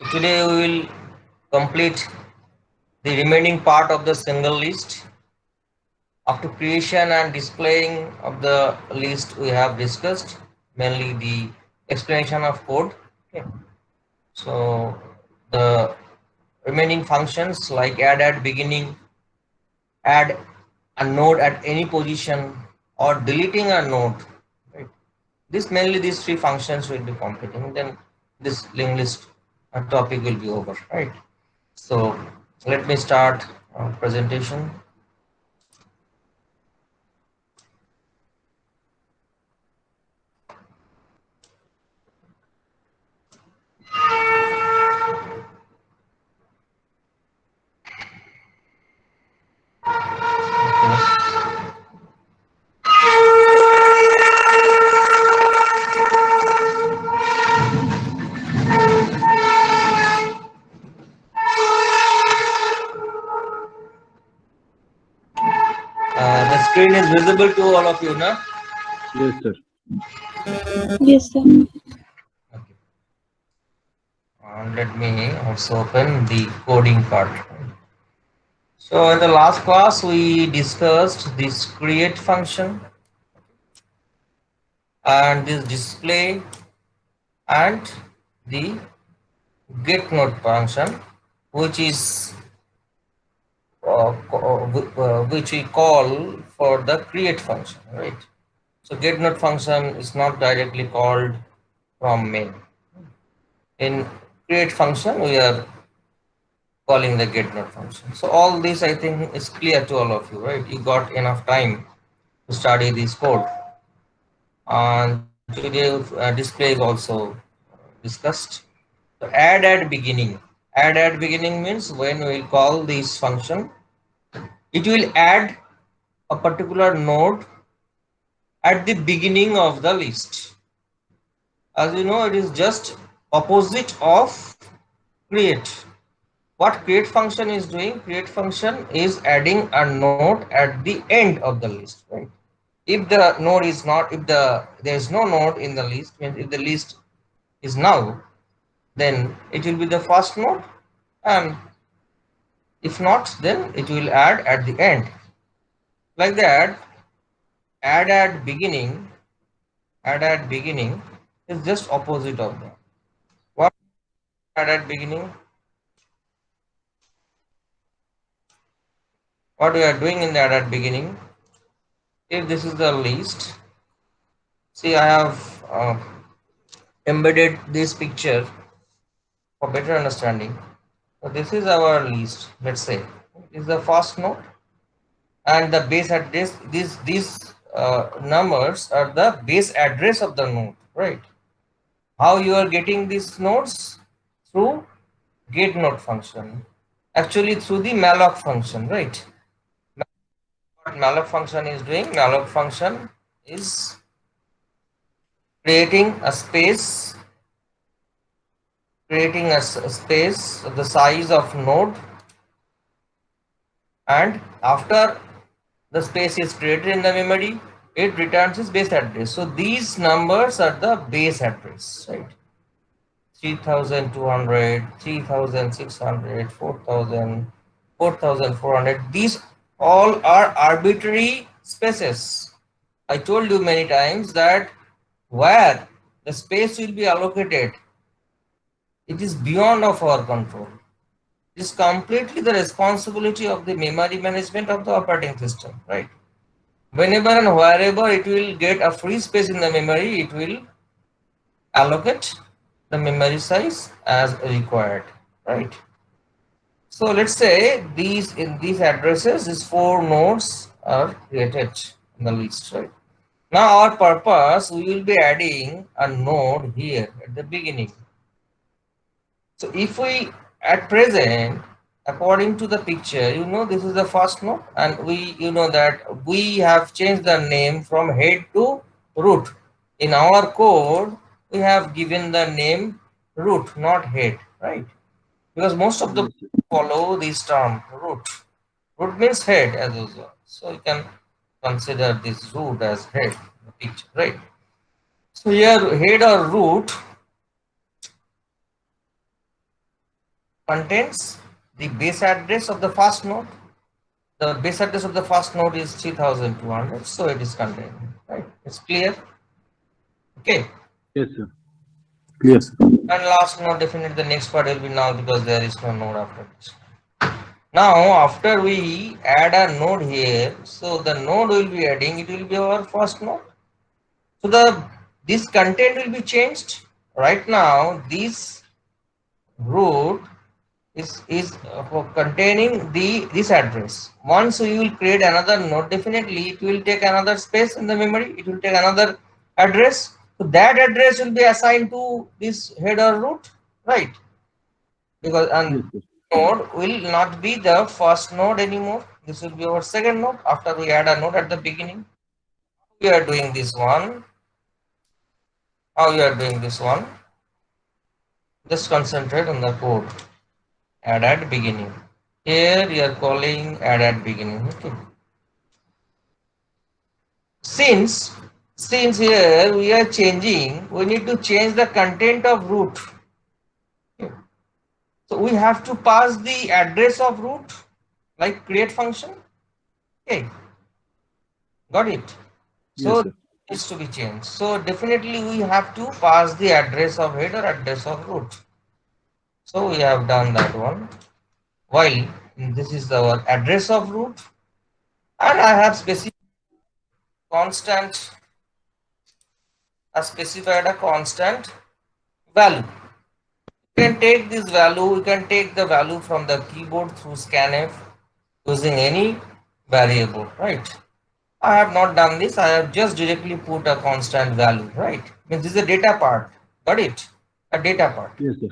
Today we will complete the remaining part of the single list. After creation and displaying of the list, we have discussed mainly the explanation of code. Okay. So the remaining functions like add at beginning, add a node at any position, or deleting a node. Right? This mainly these three functions will be completing. Then this linked list topic will be over. Right. So let me start presentation. The screen is visible to all of you now. Yes, sir. Yes, sir. Okay. Let me also open the coding part. So in the last class we discussed this create function and this display and the get node function, which is which we call for the create function, right? So get node function is not directly called from main. In create function we are calling the get node function. So all this I think is clear to all of you, right? You got enough time to study this code, and today display is also discussed. So add at beginning. Add at beginning means when we call this function, it will add a particular node at the beginning of the list. As you know, it is just opposite of create. What create function is doing? Create function is adding a node at the end of the list, right? If the node is not, if there is no node in the list, means if the list is null, then it will be the first node, and if not, then it will add at the end. Like that, add at beginning, add at beginning is just opposite of that. What add at beginning? What we are doing in the add at beginning? If this is the list, see I have embedded this picture for better understanding. So this is our list. Let's say is the first node, and the base address. These numbers are the base address of the node, right? How you are getting these nodes? Through get node function. Actually, through the malloc function, right? What malloc function is doing? Malloc function is creating a space, creating a space of the size of node, and after the space is created in the memory, it returns its base address. So these numbers are the base address, right? 3200, 3600, 4000, 4400. These all are arbitrary spaces. I told you many times that where the space will be allocated, it is beyond of our control. It is completely the responsibility of the memory management of the operating system, right? Whenever and wherever it will get a free space in the memory, it will allocate the memory size as required, right? So let's say these in these addresses, these four nodes are created in the list, right? Now our purpose, we will be adding a node here at the beginning. So if we at present, according to the picture, you know this is the first node, and we you know that we have changed the name from head to root. In our code, we have given the name root, not head, right? Because most of the Yes, sir. follow this term root. Root means head as usual. So you can consider this root as head in the picture, right? So here head or root contains the base address of the first node. The base address of the first node is 3200, so it is contained, right? It's clear. Okay. Yes, sir. Clear, sir. And last node, definitely the next part will be null because there is no node after this. Now, after we add a node here, so the node will be adding, it will be our first node. So this content will be changed. Right now, this root is for containing this address. Once we will create another node, definitely it will take another space in the memory. It will take another address. So that address will be assigned to this header root, right? Because Yes, sir. node will not be the first node anymore. This will be our second node after we add a node at the beginning. We are doing this one. How we are doing this one? Just concentrate on the code. Add at beginning. Here we are calling add at beginning. Okay. Since here we are changing, we need to change the content of root. Okay. So we have to pass the address of root like create function. Okay. Got it? So Yes, sir. needs to be changed. So definitely we have to pass the address of header, address of root. So we have done that one. While this is our address of root, and I have specified a constant value. You can take this value, you can take the value from the keyboard through scanf using any variable, right? I have not done this, I have just directly put a constant value, right? Means this is a data part, got it? A data part. Yes, sir.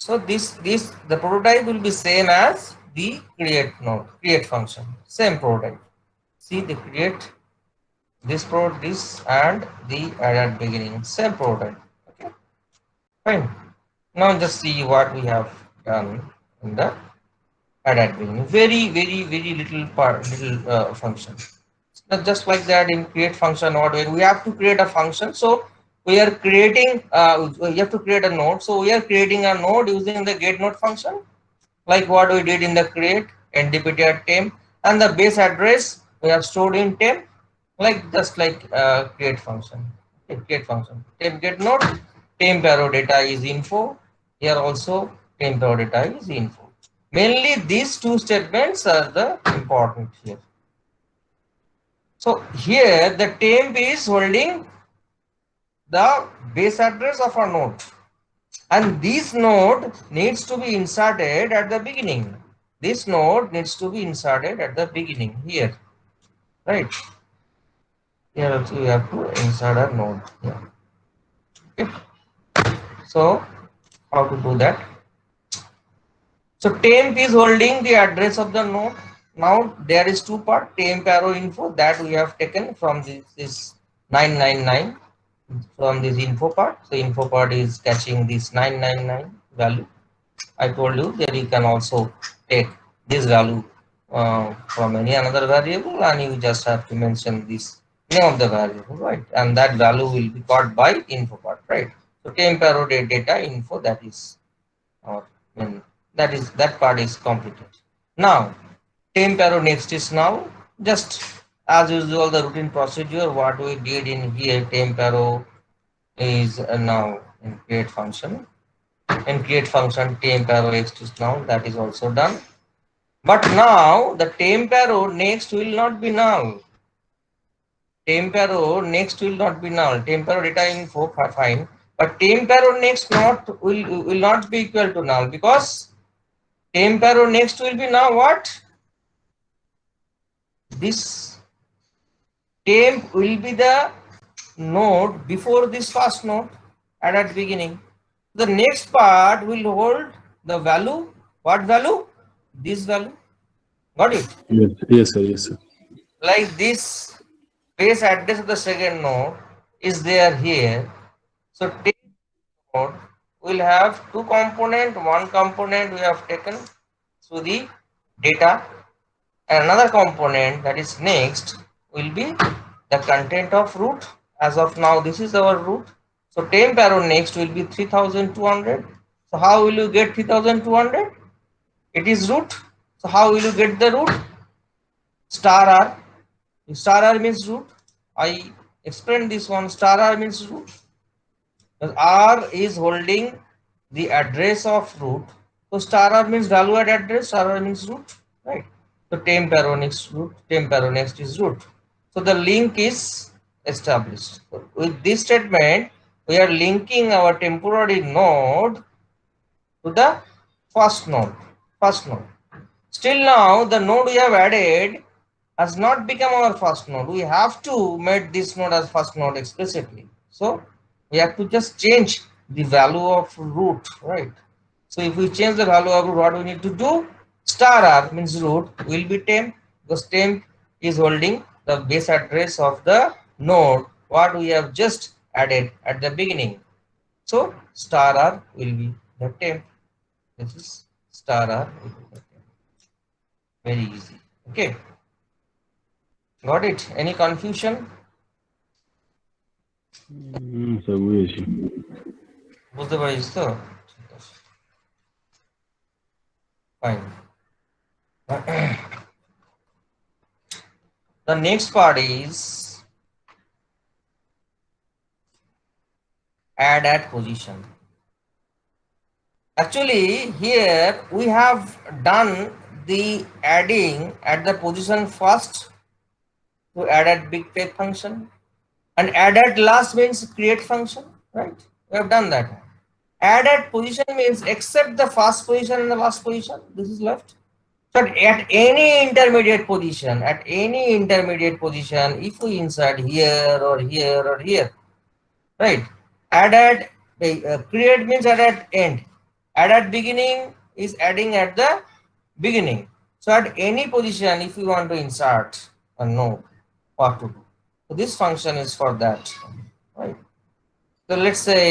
So the prototype will be same as the create function, same prototype. See the create, this and the add at beginning, same prototype. Okay, fine. Now just see what we have done in the add at beginning. Very little function. Not just like that in create function, or we have to create a function. So we are creating, we have to create a node. So we are creating a node using the get node function, like what we did in the create ndptr temp, and the base address we have stored in temp, like just like create function. Okay, create function temp get node, temp arrow data is info. Here also temp arrow data is info. Mainly these two statements are the important here. So here the temp is holding the base address of a node, and this node needs to be inserted at the beginning. This node needs to be inserted at the beginning here, right? Here also we have to insert a node here. Okay. So how to do that? So temp is holding the address of the node. Now there is two part, temp arrow info, that we have taken from this 999 from this info part. So info part is catching this 999 value. I told you that you can also take this value from any another variable, and you just have to mention this name of the variable, right? And that value will be caught by info part, right? So temp arrow data info, that is, that part is completed. Now temp arrow next is now just as usual the routine procedure what we did in here. Temp arrow is now in create function. In create function temp arrow next is now, that is also done. But now the temp arrow next will not be null. Temp arrow next will not be null. Temp arrow data info, fine, but temp arrow next will not be equal to null, because temp arrow next will be now what? This temp will be the node before this first node at the beginning. The next part will hold the value. What value? This value. Got it? Yes, yes, sir. Yes, sir. Like this base address of the second node is there here. So take node will have two component. One component we have taken through the data, and another component that is next will be the content of root. As of now, this is our root. So temp arrow next will be 3200. So how will you get 3200? It is root. So how will you get the root? Star r. If star r means root, I explained this one. Star r means root. Because r is holding the address of root. So star r means value at address, star r means root, right? So temp arrow next root, temp arrow next is root. So the link is established. So with this statement, we are linking our temporary node to the first node. Still now the node we have added has not become our first node. We have to make this node as first node explicitly. So we have to just change the value of root, right? So if we change the value of root, what we need to do? Star r means root will be temp, because temp is holding the base address of the node what we have just added at the beginning. So star r will be the temp. This is star r will be the temp. Very easy. Okay. Got it? Any confusion? Sir বুঝেছি। বুঝতে পারিস তো? Fine. The next part is add at position. Actually, here we have done the adding at the position first to add at big peg function, and add at last means create function, right? We have done that. Add at position means except the first position and the last position, this is left. So at any intermediate position, if we insert here or here or here, right? Add at create means add at end. Add at beginning is adding at the beginning. So at any position, if you want to insert a node, what to do? So this function is for that, right? So let's say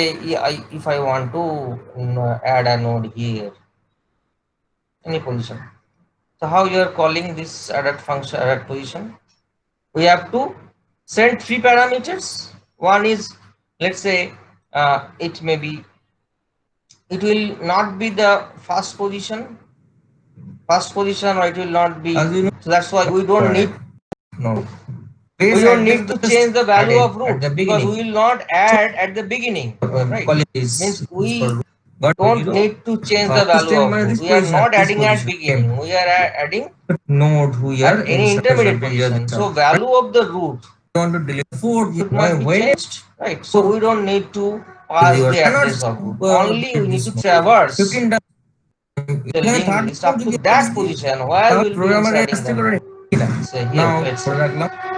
if I want to add a node here, any position. So how you are calling this add function, add position? We have to send 3 parameters. One is, let's say it may be, it will not be the first position, or it will not be. So that's why we don't need we don't need to change the value of root, because we will not add at the beginning, right? Means we don't need to change the value of root. We are not adding at beginning, we are adding node here at any intermediate position. So value of the root want to delete food should not be changed, right? So we don't need to pass the address of root. Only we need to traverse 15 the link list up to that position while we'll be inserting the node. Say here, let's say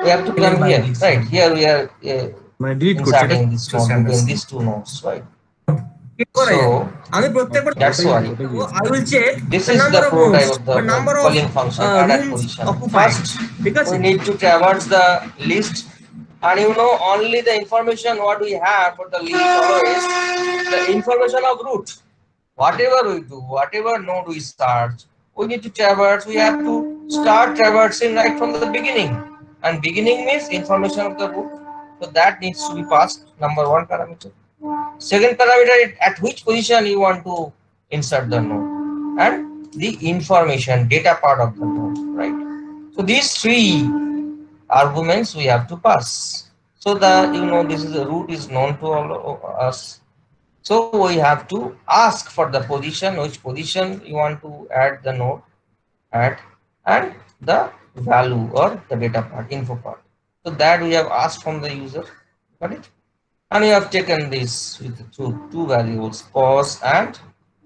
we have to come here, right? Here we are মানে delete করছি এটা inserting this node between these two nodes, right? So আমি প্রত্যেকবার that's why I will check this the is number the of prototype rooms, of the the number of calling function add at rooms position. occupied. First, Because we need to traverse the list, and you know only the information what we have for the list always the information of root. Whatever we do, whatever node we start, we need to traverse. We have to start traversing right from the beginning, and beginning means information of the root. So that needs to be passed, number 1 parameter. Second parameter, at which position you want to insert the node, and the information data part of the node, right? So these 3 arguments we have to pass. So that this is the root is known to all of us. So we have to ask for the position, which position you want to add the node at, and the value or the data part, info part. So that we have asked from the user, got it? And we have taken this with two variables, pos and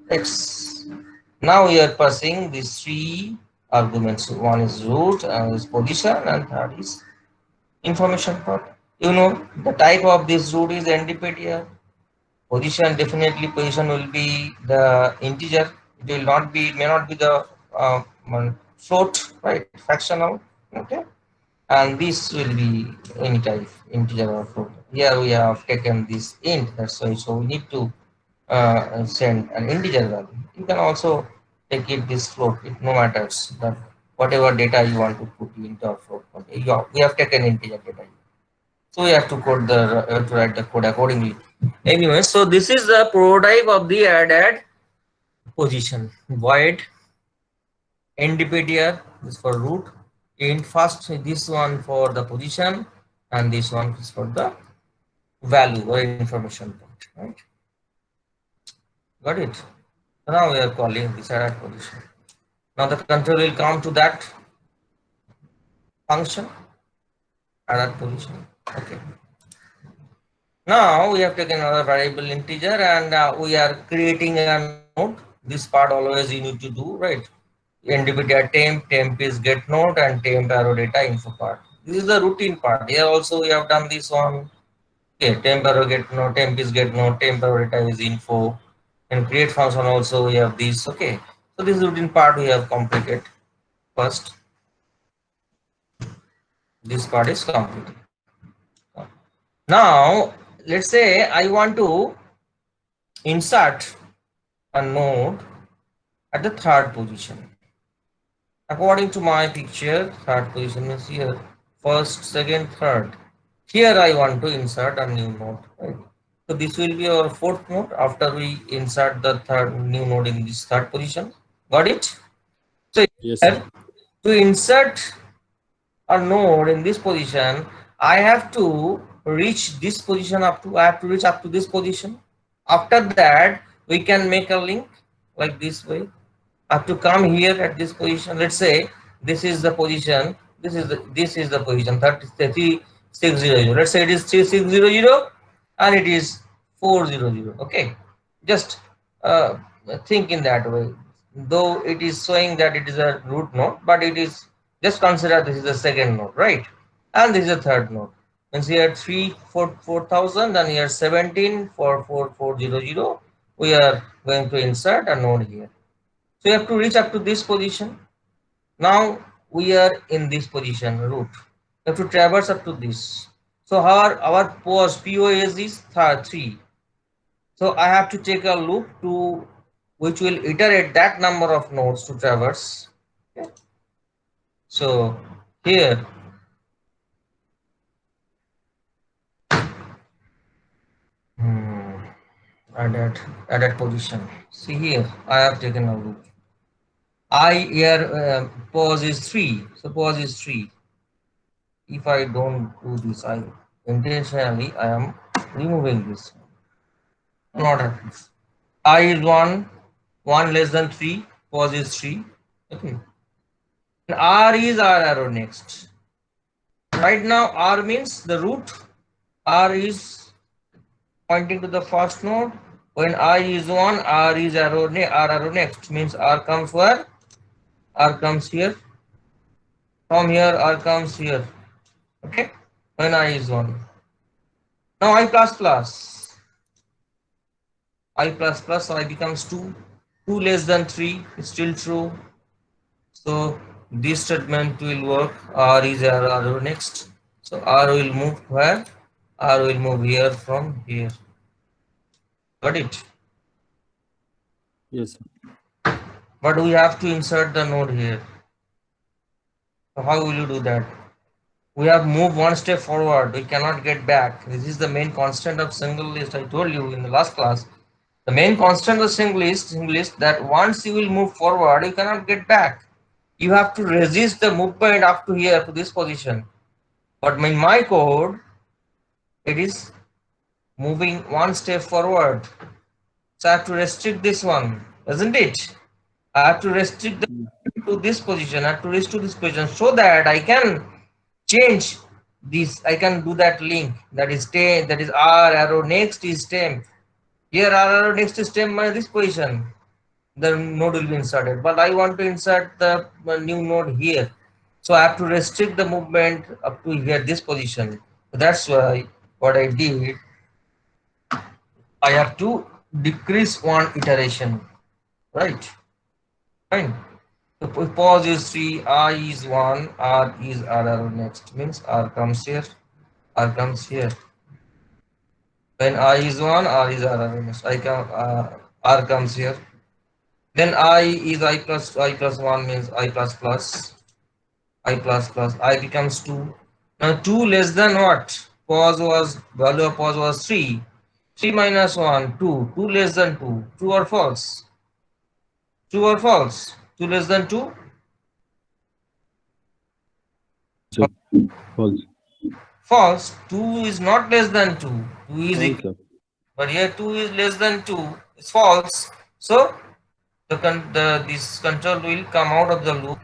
x. Now we are passing these 3 arguments. One is root, and is position, and third is information part. The type of this root is NDPT here. Position, definitely position will be the integer. It will not be, it may not be the float, right? Fractional, okay? And this will be any type, integer or float. Here we have taken this int, that's why. So we need to send an integer value. You can also take it this float, it no matters that whatever data you want to put into a float. Okay, we have taken integer data. So we have to code to write the code accordingly. Anyway, so this is the prototype of the add position. Void NDPTR is for root. In first, this one for the position, and this one is for the value or information point. Right? Got it? So now we are calling this at position. Now the control will come to that function at that position. Okay. Now we have taken another variable integer, and we are creating a node. This part always you need to do, right? NDPTR temp is get node, and temp arrow data info part. This is the routine part. Here also we have done this one. Okay, temp arrow get node, temp is get node, temp arrow data is info. And create function also we have this. Okay, so this routine part we have completed first. This part is completed. Now let's say I want to insert a node at the third position. According to my picture, third position is here. First, second, third. Here I want to insert a new node. Right? So this will be our fourth node after we insert the third new node in this third position. Got it? So Yes, here, sir. to insert a node in this position, I have to reach this position I have to reach up to this position. After that, we can make a link like this way. I have to come here at this position. Let's say this is the position. This is the position 3600. Let's say it is 3600 and it is 400. Okay, just think in that way. Though it is showing that it is a root node, but it is just consider this is the second node, right? And this is the third node. Means here 4000 and here 17 for 4400. We are going to insert a node here. So you have to reach up to this position. Now we are in this position root. You have to traverse up to this. So our POS is 3. So I have to take a loop to which will iterate that number of nodes to traverse. Okay. So here at that position. See here I have taken a loop. Pause is 3. Suppose is 3. If I don't do this, I intentionally I am removing this. Not at this. I is 1 less than 3. Pause is 3. Okay. And R is R arrow next. Right now R means the root. R is pointing to the first node. When I is 1, R is R arrow next. Means R comes where? R comes here. From here R comes here. Okay. When I is 1. Now I plus plus. I plus plus, so I becomes 2. 2 less than 3 is still true. So this statement will work. R is R arrow next. So R will move where? R will move here from here. Got it? Yes, sir. But we have to insert the node here. So how will you do that? We have moved one step forward. We cannot get back. This is the main constant of single list. I told you in the last class. The main constant of single list that once you will move forward, you cannot get back. You have to resist the movement up to here to this position. But in my code, it is moving one step forward. So I have to restrict this one, isn't it? I have to restrict to this position. I have to reach to this position so that I can change this. I can do that link. That is R arrow next is temp. Here R arrow next is temp by this position. The node will be inserted. But I want to insert the new node here. So I have to restrict the movement up to here, this position. So that's why what I did, I have to decrease one iteration, right? Fine. So pause is 3, I is 1, R is R arrow next. Means R comes here, R comes here. When I is 1, R is R arrow next. R comes here. Then I is I plus 1 means I plus plus. I becomes 2. Now 2 less than what? Value of pause was 3. 3 minus 1, 2. 2 less than 2. True or false? True or false? 2 less than 2? Sir. False. False. 2 is not less than 2. 2 is False, equal. sir. But here 2 is less than 2. It's false. So this control will come out of the loop.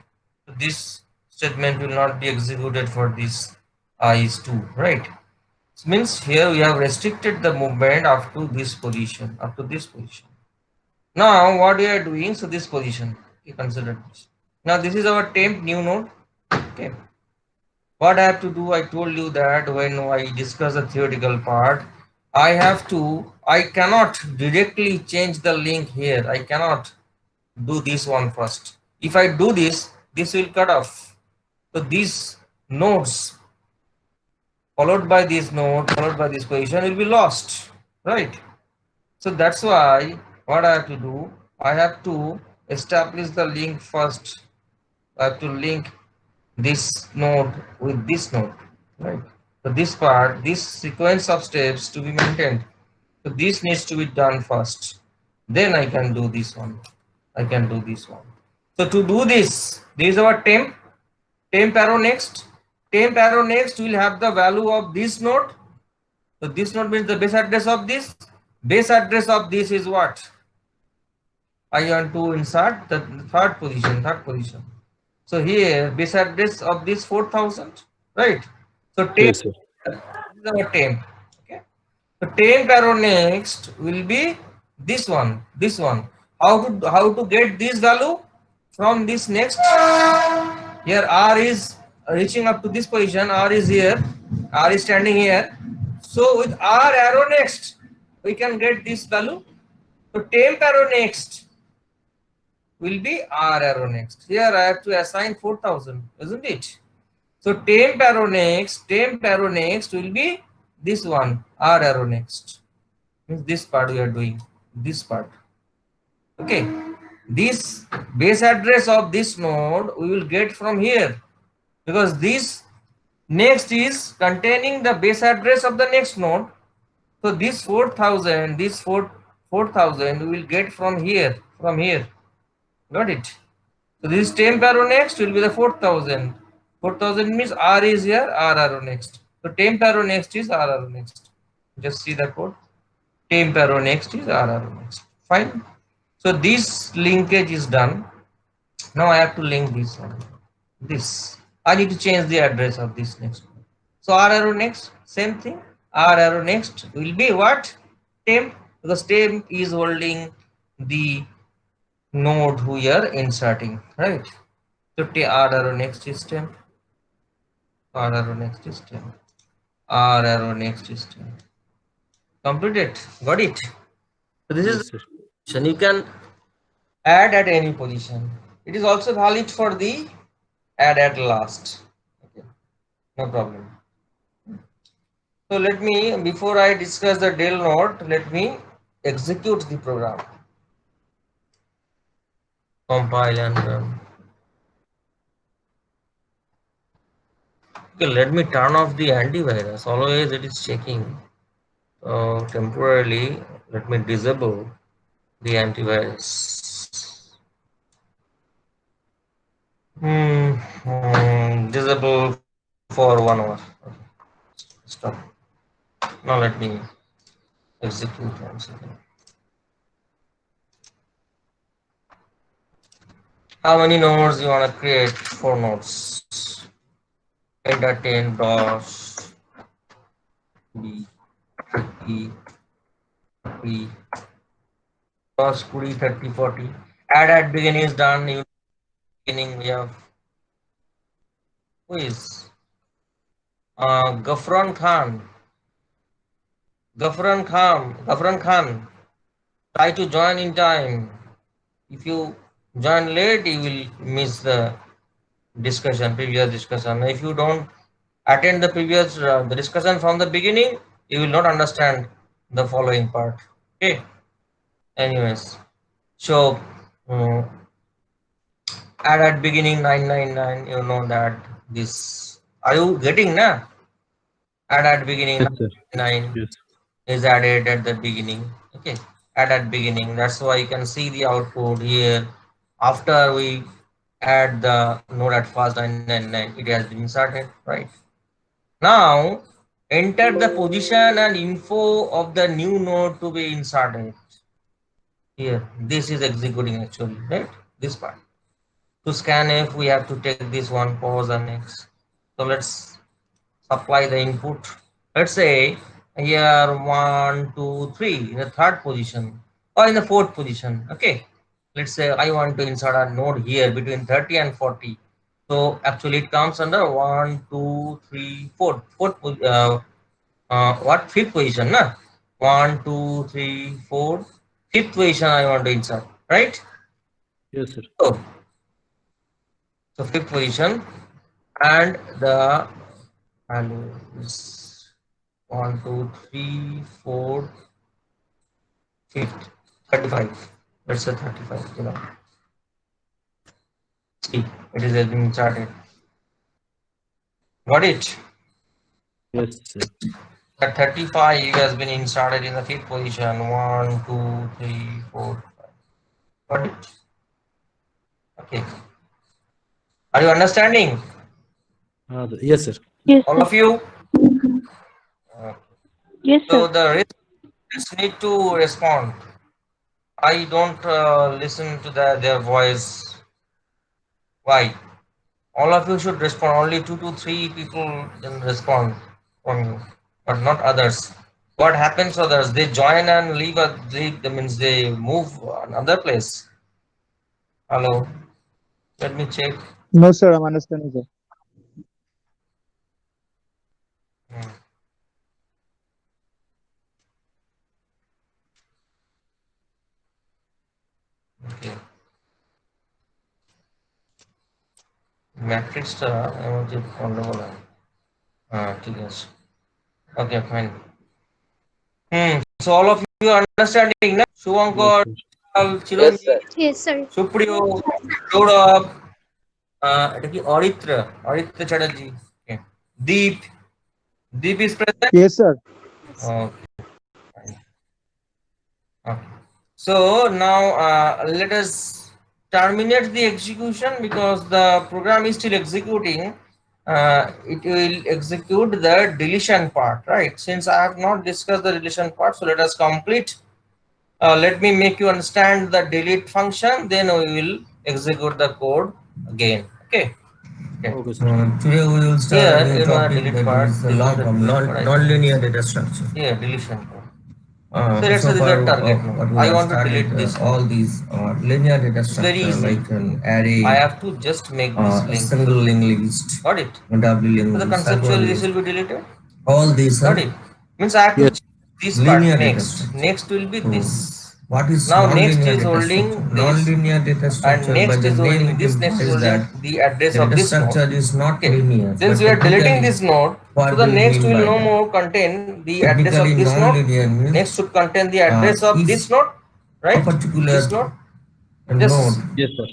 This statement will not be executed for this I is 2, right? It means here we have restricted the movement up to this position, up to this position. Now what we are doing, so this position, okay, consider this. Now this is our temp new node. Okay. What I have to do, I told you that when I discuss the theoretical part, I cannot directly change the link here. I cannot do this one first. If I do this, this will cut off. So these nodes followed by this node, followed by this position will be lost, right? So that's why what I have to do, I have to establish the link first. I have to link this node with this node, right? So this part, this sequence of steps to be maintained. So this needs to be done first. Then I can do this one. I can do this one. So to do this is our temp arrow next. Temp arrow next will have the value of this node. So this node means the base address of this. Base address of this is what? I want to insert the third position. So here base address of this 4000, right? So temp, Yes, sir. this is our temp. Okay. So temp arrow next will be this one. How to get this value from this next? Here R is reaching up to this position. R is here. R is standing here. So with R arrow next, we can get this value. So temp arrow next will be R arrow next. Here I have to assign 4000, isn't it? So temp arrow next will be this one, R arrow next. Means this part we are doing, this part. Okay. This base address of this node we will get from here, because this next is containing the base address of the next node. So this 4000, this 4000 we will get from here, got it? So this temp arrow next will be the 4000. 4000 means R is here, R arrow next. So temp arrow next is R arrow next. Just see the code. Temp arrow next is R arrow next. Fine. So this linkage is done. Now I have to link this one. This. I need to change the address of this next one. So R arrow next, same thing. R arrow next will be what? Temp, because temp is holding the node who you are inserting, right? So R arrow next is temp. R arrow next is temp. R arrow next is temp. Completed. Got it? So this is Yes, sir. you can add at any position. It is also valid for the add at last. Okay, no problem. So let me, before I discuss the del node, let me execute the program. Compile and run. Okay, let me turn off the antivirus. Always it is checking. So temporarily, let me disable the antivirus. Disable for 1 hour. Okay. Stop. Now let me execute once again. How many nodes you want to create? 4 nodes. Enter 10 DOS B E P DOS 20 30 40. Add at beginning is done. New beginning we have. Who is Gafran Khan? Gafran Khan, try to join in time. If you join late, you will miss the previous discussion. If you don't attend the previous the discussion from the beginning, you will not understand the following part. Okay. Anyways, so add at beginning 999. You know that this. Are you getting na? Add at beginning Yes, sir. 9 Yes. is added at the beginning. Okay, add at beginning. That's why you can see the output here. after we add the node at first 999, it has been inserted, right? Now enter the position and info of the new node to be inserted. Here, this is executing actually, right? This part. To scanf, we have to take this one, pause and next. So let's supply the input. Let's say here 1, 2, 3 in the third position or in the fourth position. Okay. Let's say I want to insert a node here between 30 and 40. So actually it comes under 1, 2, 3, 4. What fifth position? Na? 1, 2, 3, 4. Fifth position I want to insert, right? Yes, sir. So fifth position, and the value is 1, 2, 3, 4, fifth, 35. Let's say 35. You know, see, it is being charted. Got it? Yes, sir. That 35 has been inserted in the fifth position. 1, 2, 3, 4, 5. Got it? Okay. Are you understanding? Yes, sir. Yes, All sir. of you? Yes, So sir. the rest need to respond. I don't listen to their voice. Why? All of you should respond. Only 2 to 3 people can respond from you, but not others. What happens to others? They join and leave. That means they move another place. Hello. Let me check. No, sir, I'm understanding, sir. Hmm. Okay. ম্যাট্রিক্সটা এমন যে গন্ডগোল হয় ঠিক আছে okay fine so all of you are understanding na Shubhankar Chiranjeev Yes, sir. Supriyo Saurabh এটা কি Aritra Chatterjee Deep is present. Yes, sir. Okay. Okay. So now let us terminate the execution because the program is still executing. It will execute the deletion part, right? Since I have not discussed the deletion part, so let us complete. Let me make you understand the delete function, then we will execute the code again. Okay. Okay, sir. Today we will start Here, a new topic delete that part, is the non-linear data structure. Yeah, deletion part. So let's So say far, the target node. what we I have want to started, delete this. all these linear data It's very structure easy. like an array, I have to just make this link. single linked list, Got it? double linked So the list, conceptually cycle this list. will be deleted. All these are Got it? Means I have to Yes. change this part linear data next. structure. Next will be So, this. what is Now next non-linear is data holding structure? this, Non-linear data and structure by next the is name holding it this, next is implies holding that the address the of data this structure node. is not Okay. linear. Since but we are deleting technically, this node, what so do the we next mean will by no that? more contain the address of Technically, this node. non-linear means Next should contain the address of if this node, a right? particular This node. node Just Yes, sir.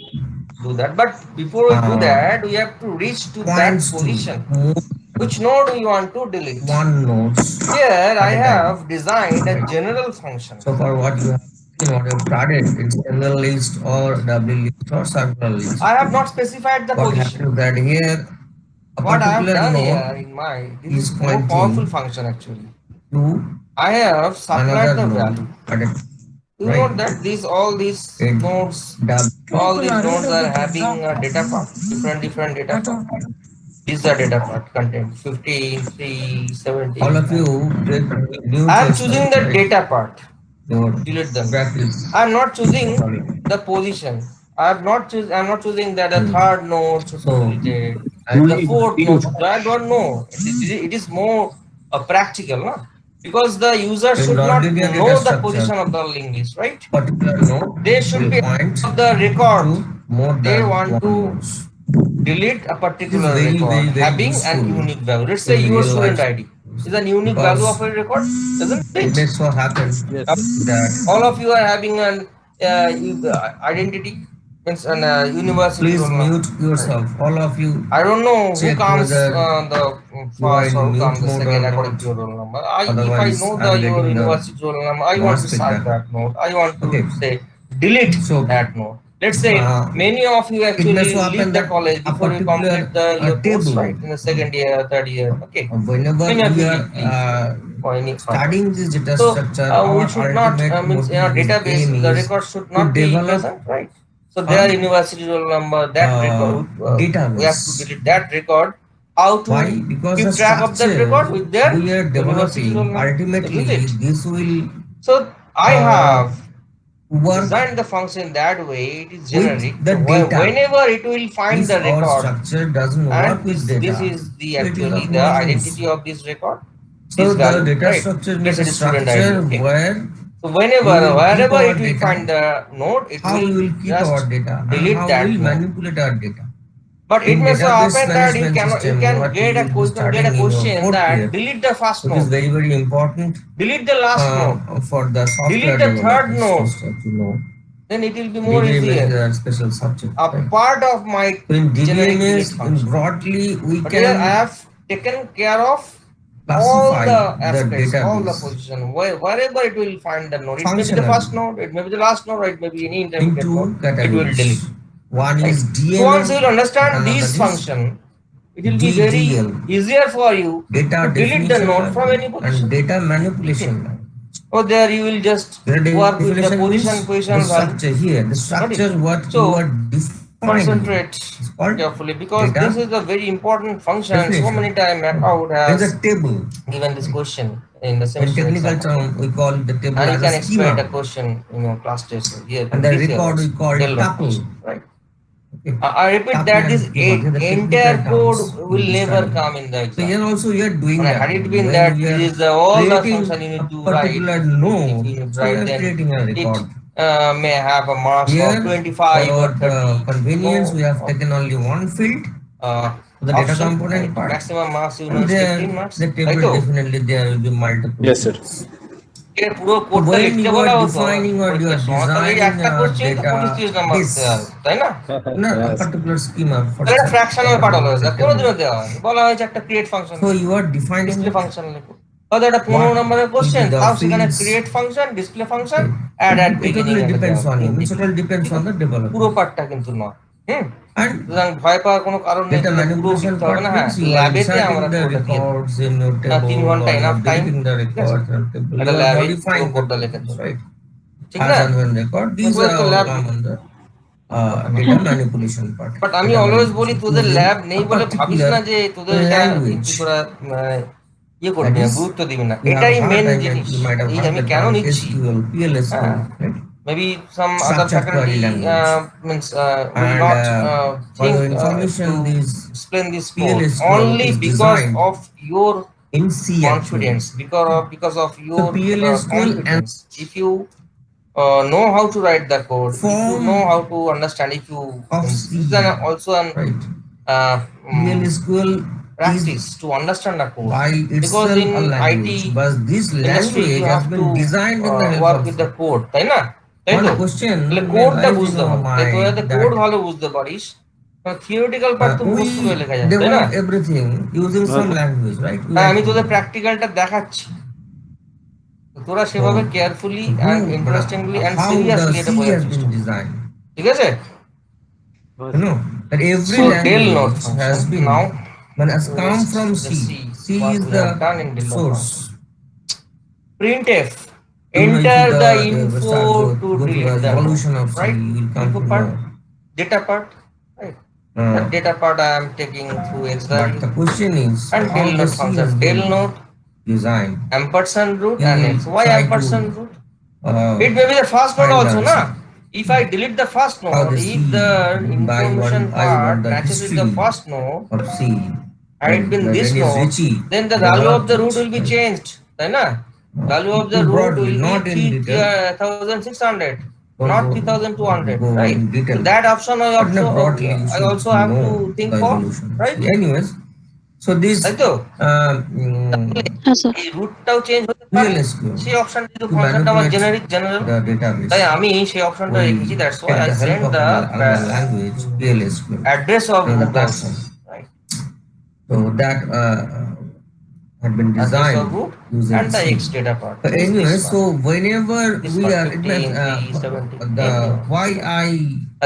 do that. But before we do Uh, that, we have to reach to that points to position. move Which node we want to delete? one node Here at I a time. have designed a general function. So for what you have started, it's single list or double list or circular list. I have not specified the What position. happens that here a What I have particular done node here in my, this is is more pointing powerful function actually. to I have supplied another the node value. at a You right. know that all these It nodes, double all these nodes are having a data part, different data part. These are data part content 15, 3, 17. all of you get new I am choosing the right? data part. Your Delete them. practice. I am not choosing Sorry. the position. I am not choosing that the third node should be So, deleted. I- The fourth node should. I don't know. It is more practical, no? Because the user In should not non-linear data know the structure, position of the linked list, right? particular node They should will be point of the record. to more They than want one to nodes. delete a particular This is very, record very, very having an useful unique value. Let's say in your real student life ID is a unique because value of a record, isn't It it? may so happen Yes. that All of you are having an identity, means an university please roll number. mute yourself. All of you I don't know who check comes whether the you are first in or who mute comes the mode second or according not. to your roll number. If I Otherwise, know I'm your getting the university roll number, I want noise to search feedback. that node. I want to Okay. say delete So that node. let's say many of you it may actually so happen leave the that college a before you complete particular your course, table, right? In the second year, third year, okay. whenever Many of we you are leave for any further. studying this data So structure, we our should not ultimate means in our motive database aim the is records should to not be develop present, right? So their university roll number, that record, we have to database. delete that record. How to Why? Because the keep track of that record structure with their we are university roll developing, number, ultimately isn't it? this will So I have work designed the function that way. It is with generic. the So data. whenever it will find If the our record, structure doesn't work and with this data, is the so it will actually have the no use. identity of this record, So this the value, data right? structure Let's is a say the student ID, structure okay. where So whenever, we will keep wherever our it will data, find the node, it how we will will keep just our data, and delete how we that will node. manipulate our data. But it In may so database happen that you management system, can what get you will be studying in your question 4th year, that delete the first which is node, very, very important delete the last node, for the software delete the third developers node. to know. Then it will be more DBMS is easier. a special subject. A Right? part of my So in generic delete DBMS, in function. broadly, we But here I can have taken care of all classify the the aspects, all the database position, wherever it will find the node. It may be the functionally first node, it may be the last node, or it may be any intermediate node. into It will delete. categories. One Right? is So once you will DML, understand another these is function, it will be very DDL, easier for you data to delete the definition node from language any and position. data manipulation language. Or there you will just Data work with the definition position means the value. structure here. The Got it? structure what you So are defining concentrate is called carefully because data this is a very important function, and so many definition. times Macaud There is has a table. given this question in the In semester technical exam. term, we call the table And you as a can expect a schema. question in your class test here And in the this year record also. we call Del node tuple. function, right? Okay. I repeat Tuple that and this schema. These are the entire technical code terms will we'll be never studying. come in the So exam. here also we are doing And that. had it been When that we are this is all the creating function you a need to write, particular if node, you need to so we write, are then creating a it record. may have a marks of Here, 25 for or our 30. convenience, we have No, taken only one field, the data option, component right? part. Maximum marks you know And is 15 then marks. the table Right? definitely there will be multiple Yes, sir. fields. এর পুরো So কোডটা when লিখতে you বলা are হতো defining or you are পরীক্ষার সময় তাহলে এই designing একটা a কোশ্চেন তো 25-30 নাম্বার database, দেওয়া হতো, তাই না? no, a Yes. particular schema for তাহলে একটা such ফ্র্যাকশনাল a পার্ট হলো particular কোনোদিনও table. দেওয়া হয়নি, বলা হয়েছে একটা create function, So you are defining display it. Function লিখো, হয়তো একটা 15 What নম্বরের will be কোশ্চেন, the তাও সেখানে fields? Create function, display function, Okay. Add at It beginning totally এনে দেওয়া depends on you. It totally depends on the পুরো developer. পার্টটা কিন্তু নয়। And সুতরাং ভয় পাওয়ার কোনো কারণ নেই, data তোদের পুরো manipulation লিখতে হবে part না। হ্যাঁ, means you are ল্যাবেতে আমরা inserting the কোডটা দিয়ে দেবো, records in your 3 table ঘন্টা or you enough are time, deleting the ঠিক আছে? records in table. একটা You are ল্যাবে পুরো modifying the কোডটা লিখে tables, দেবো, right? ঠিক As না? and when record. These are তো all lab, come under data manipulation part. But আমি Data অলওয়েজ বলি manipulation তোদের using ল্যাব নেই a বলে ভাবিস particular না যে তোদের এটা language. তোরা ইয়ে That করবি না, is, গুরুত্ব দিবি না, you have এটাই heard, মেন I mean, জিনিস। you might have এই heard আমি the কেন term নিচ্ছি, SQL, PLSQL, হ্যাঁ, right? maybe some other Structured query faculty language. means will And not for think your information, to this explain this code PLSQL only is because designed of your in C actually. confidence, because of So your PLSQL and confidence. If you know how to write the code, if you form know how to understand, if you of means C, this is also an right? uh, PLSQL is practice to understand the code, by because itself in a language, IT but this industry language you has have been to designed in the help work of with C. the code, তাই না? তাই One তো? question তাহলে may কোডটা arise in বুঝতে our হবে, তাই তো? যাতে mind কোড that ভালো বুঝতে পারিস, থিওরিটিক্যাল পার্ট তো মুখস্থ করে we লেখা যায়, তাই না? develop everything using some language, right? We হ্যাঁ, like আমি to তোদের know. প্র্যাকটিক্যালটা দেখাচ্ছি, তোরা So সেভাবে carefully and interestingly and how the seriously এটা C বোঝার has চেষ্টা been কর, designed? ঠিক আছে? You know that every So del node language has function, been now has come let's from just C. see C what is we the have done in del node source. function. Printf, You know, if enter you the start info to go to delete the the node, evolution of C, right? you will come Info to part, know. data part, right? The data part I am taking through But Excel, the question is and how del the node C function, has del been node designed. ampersand root You and will x. Why try ampersand to root? It may be the first node find the also, answer. na? If I delete the first How node, the if C the by information I part the matches with the history first node, of C. and it been this when node, Richie then the value of the root developed will be it, changed, right? Na? Value of the in root broadly, will not in be detail. 3600, Don't not go 3200, right? in So detail. that option I But no, broadly, you I should also have know to think the for, evolution. right? Anyways, so this তাই তো? হ্যাঁ sir. এই রুটটাও change হতে পারে, PLSQ সেই option কিন্তু to ফাংশনটা আমার manipulate জেনারেল, the database. তাই আমি সেই অপশনটা We রেখেছি, that's why get I the help send of the another language, PLSQ, address of to the root also, platform. Right? So that had been address designed of root using and the C. X data part. But Is anyway, this so one. whenever This we one, are, it means 15, 17, the anyone. why I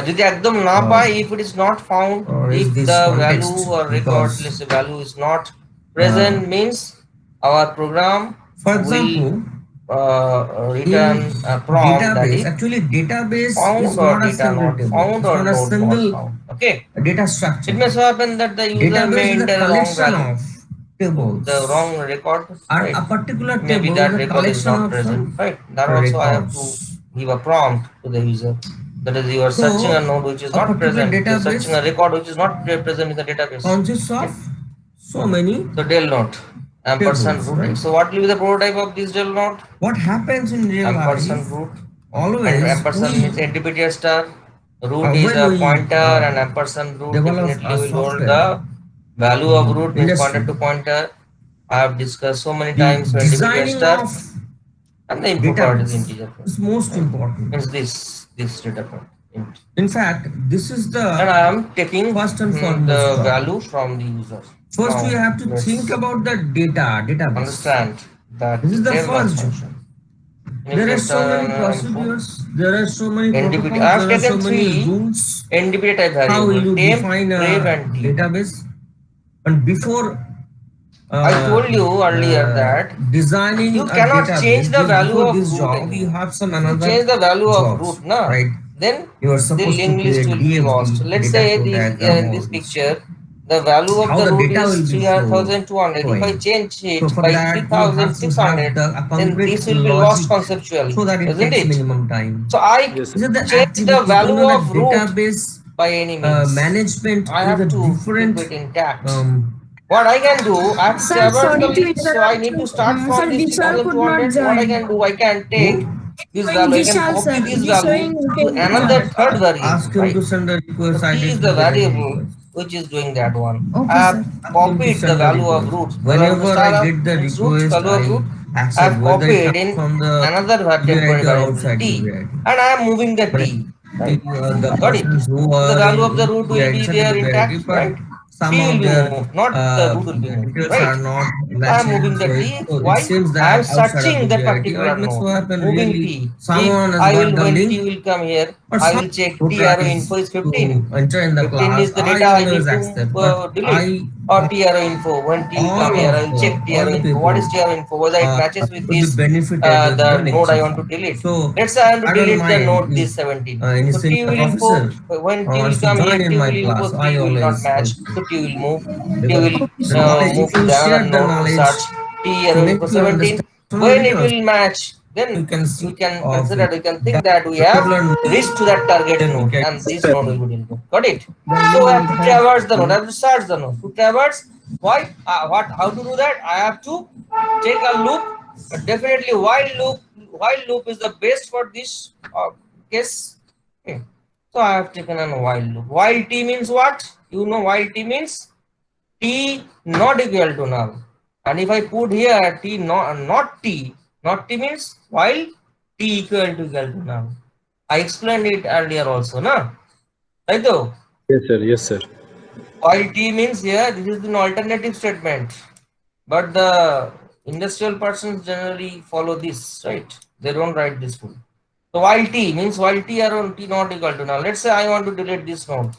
যদি একদম না পাই, if it is not found, is if this the context, value or record, because let's say value is not present, means our program for will example, return in a prompt that database, is actually database found is or not a data single not table. found It's or not a node not single found. Okay, data it structure. may so happen that the user Database may is a enter a wrong collection value, of tables, the wrong record, and right? a particular Maybe table that is a record is collection not of present, some right? That also I have to records. give a prompt to the user. That is, you are So, searching a node which is a not particular present. You are searching a database record which is not present in the database. consists of so many So del node ampersand tables, root. right? So what will be the prototype of this del node? What happens in real Ampersand life, root, and always ampersand we, means intermediate star. Root is when a we pointer, and ampersand root develop definitely a will hold software the value of in root, means pointer industry, to pointer. I have discussed so many the times for intermediate designing star, of and the input part is database integer. is most important. Means this data point. Int. In fact, this is And the I am taking first and the foremost job. value from the user. First, Now, we have to let's think about the database. understand that This is the del node first job. function. There are Just so many info. procedures, there are so many NDBT. protocols, I have there are so taken many 3 rules. NDBT type How will variable, you temp, define a grave, and t. database? And before I told you earlier that designing you a cannot database, change the just value before of this root job, anymore. you have some If you another change the value of jobs, root, na, right? then You are the supposed to linked list create will be lost. DFD, Let's data say flow this diagram, in all this this. picture, the value of How the the root data is will be 3200. If I flowing. change So it for by that, you have to have 3600, the then concrete this will be logic lost conceptually, so that it isn't takes it? minimum time. So I Yes, These sir. are the change the activities. value of root Database by any means. management I is have a to different keep it intact. What I can do, I have to Sir, traverse sorry the to list, so I interrupt need you. to start from Sir, this Vishal could not 3200. What I join. can do, I can take this Showing value, I can Vishal, copy sir. this It is value showing to okay, another Vishal. third variable, ask him right? to send a request. So I t is didn't the get any variable request. which is doing that one. I Okay, have sir. Ask him to copied the send a value of request. root. Whenever Star I get the means root, request, value of root. I I accept have whether it copied comes in from the another temporary UID or variable outside t, UID. and I am moving the But t. Right? the Got it? persons who So the are value of the in root will be inside there the intact, UID, but right? some T of will be their moved, not the root will be moved, details right? are not I am matching. moving the So T. so it Why? seems I that am outside of searching the that UID, or particular it may so node, happen moving really T. someone If has I got will, the when link, T will come here, or I some will check who T arrow tries info is to 15. enter in the 15 class. is the I data I always need to accept, but delete. Or T arrow info. When T will come here, I will check T all arrow the info. What people is T arrow info? Whether it matches with will be this benefited with the the node I lecture want to form. delete. So Let's say I want to I don't delete the mind node if this 17. any So T senior will info, officer when T will wants to come join here, in T my will info class. 3 I will not always match. welcome, So T will move. T because will Okay, sir. knowledge, move if to you the share another the node to knowledge search T to arrow make info you 17. understand When it because will match, then you can see we can of consider, we can think that that we have particular reached to that target then we node, can and this Sir. node will be deleted. Got it? Then So we I have to have traverse the node. I have to search the node. To traverse, why? What? How to do that? I have to take a loop. Definitely, while loop. While loop is the best for this case. Okay. So I have taken a while loop. While t means what? You know, while t means t not equal to null. And if I put here t not t, not t means while t equal to null. I explained it earlier also, na? Right though? Yes, sir. Yes, sir. While t means here, this is an alternative statement. But the industrial persons generally follow this, right? They don't write this full. So while t means while t around t not equal to null. Let's say I want to delete this node.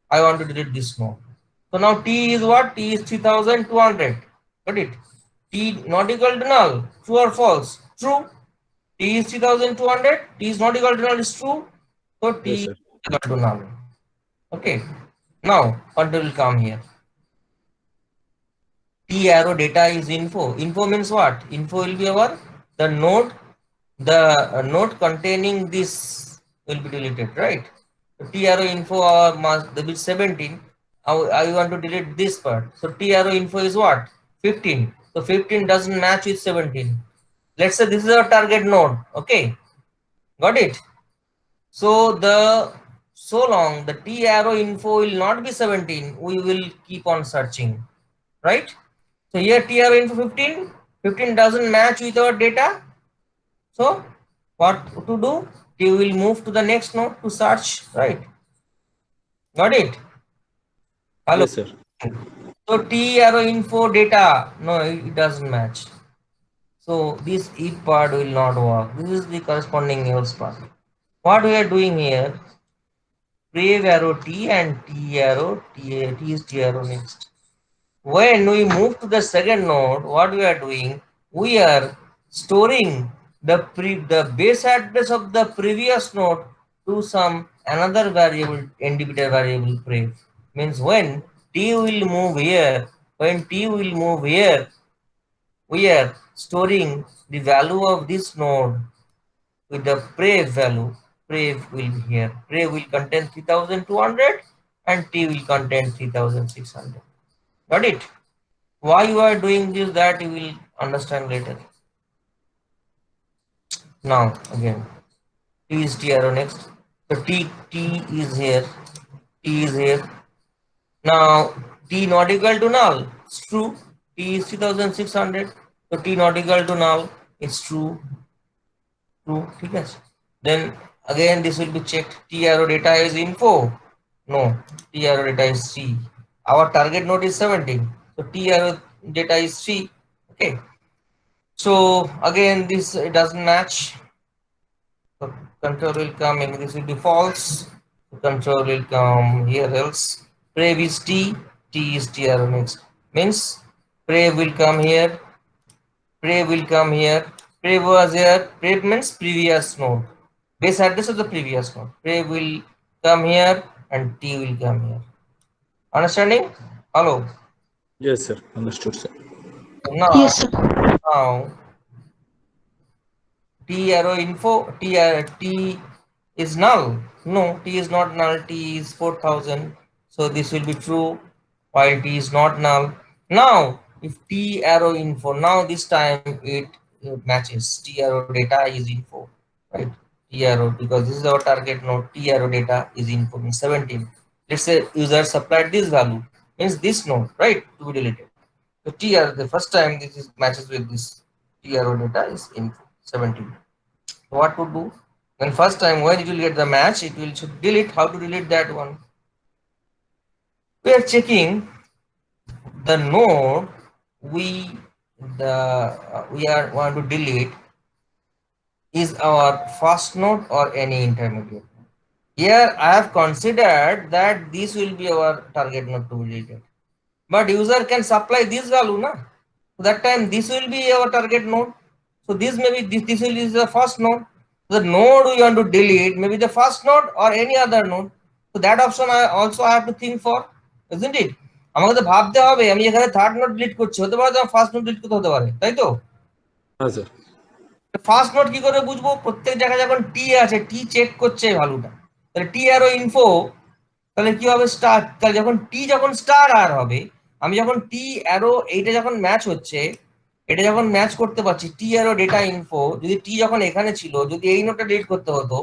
I want to delete this node. So now t is what? T is 3200. Got it? T not equal to null. True or false? True. T is 3200. T is not equal to null is true. So t Yes, is sir. equal to null. Okay. Now what will come here? T arrow data is info. Info means what? Info will be our the node. The node containing this will be deleted, right? T arrow info or must the bit 17. I want to delete this part. So T arrow info is what? 15. So 15 doesn't match with 17. Let's say this is our target node. Okay, got it. So so long the T arrow info will not be 17. We will keep on searching, right? So here T arrow info 15. 15 doesn't match with our data. So what to do? T will move to the next node to search, right? Got it? Hello. Yes, sir. So T arrow info data, no, it doesn't match. So this if part will not work. This is the corresponding else part. What we are doing here, brave arrow T and T arrow T is T arrow next. When we move to the second node, what we are doing, we are storing the base address of the previous node to some another variable, individual variable brave. Means when T will move here, we are storing the value of this node with the brave value. Brave will be here. Brave will contain 3200 and T will contain 3600. Got it? Why you are doing this, that you will understand later. Now again, T is T arrow next. So T is here. T is here. Now T not equal to null. It's true. T is 3600. So T not equal to null. It's true. True. Okay. Then again this will be checked. T arrow data is info. No. T arrow data is C. Our target node is 17. So T arrow data is C. Okay. So again this it doesn't match. So control will come in, this will be false. Control will come here else. Brave is T, T is T arrow next. Means brave will come here, brave will come here. Brave was here, brave means previous node. Base address of the previous node. Brave will come here and T will come here. Understanding? Hello. Yes, sir. Understood, sir. Now, Yes, sir. now T arrow info, T is null. No, T is not null. T is 4000. So this will be true. While T is not null. Now, if T arrow info, now this time it matches. T arrow data is info, right? T arrow, because this is our target node. T arrow data is info means 17. Let's say user supplied this value, means this node, right? To be deleted. So T arrow, the first time this is matches with this T arrow data is info 17. What to do? Then first time when it will get the match, it will should delete. How to delete that one? We are checking the node we are want to delete is our first node or any intermediate. Here I have considered that this will be our target node to be deleted. But user can supply this value, na? So that time this will be our target node. So this maybe this will is the first node. The node we want to delete maybe the first node or any other node. So that option I also have to think for, isn't it? আমাকে তো ভাবতে হবে আমি এখানে third node delete করছি, হতে পারে first node delete করতে হতে পারে, তাই তো? হ্যাঁ স্যার। ফার্স্ট নোড কি করে বুঝবো? প্রত্যেক জায়গায় যখন টি আছে টি চেক করছে ভ্যালুটা, তাহলে টি আরো ইনফো, তাহলে কি হবে স্টার, তাহলে যখন টি যখন স্টার আর হবে, আমি যখন টি অ্যারো এইটা যখন ম্যাচ হচ্ছে, এটা যখন ম্যাচ করতে পারছি টি অ্যারো ডেটা ইনফো, যদি টি যখন এখানে ছিল, যদি এই নোটটা ডিলিট করতে হতো,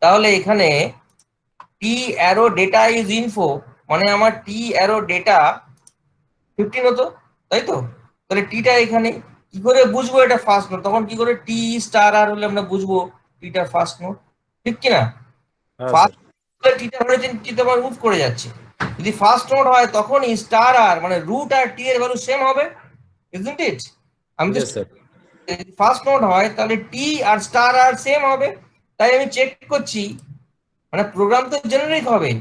তাহলে এখানে টি অ্যারো ডেটা ইজ ইনফো মানে আমার টি অ্যারো ডেটা 15 হতো, তাই তো? তাহলে টিটা এখানে কি করে বুঝবো এটা ফার্স্ট নোট? তখন কি করে টি স্টার আর হলে আমরা বুঝবো টিটা ফার্স্ট নোট, ঠিক কি না? ফার্স্ট টিটা হয়েছে টিটা আবার মুভ করে যাচ্ছে। যদি ফার্স্ট নোট হয় তখন স্টার আর মানে রুট আর টি এর ভ্যালু সেম হবে, ইজন্ট ইট? আমি তো ফার্স্ট নোট হয় তাহলে টি আর স্টার আর সেম হবে, তাই আমি চেক করছি, মানে প্রোগ্রাম তো জেনারিক হবে,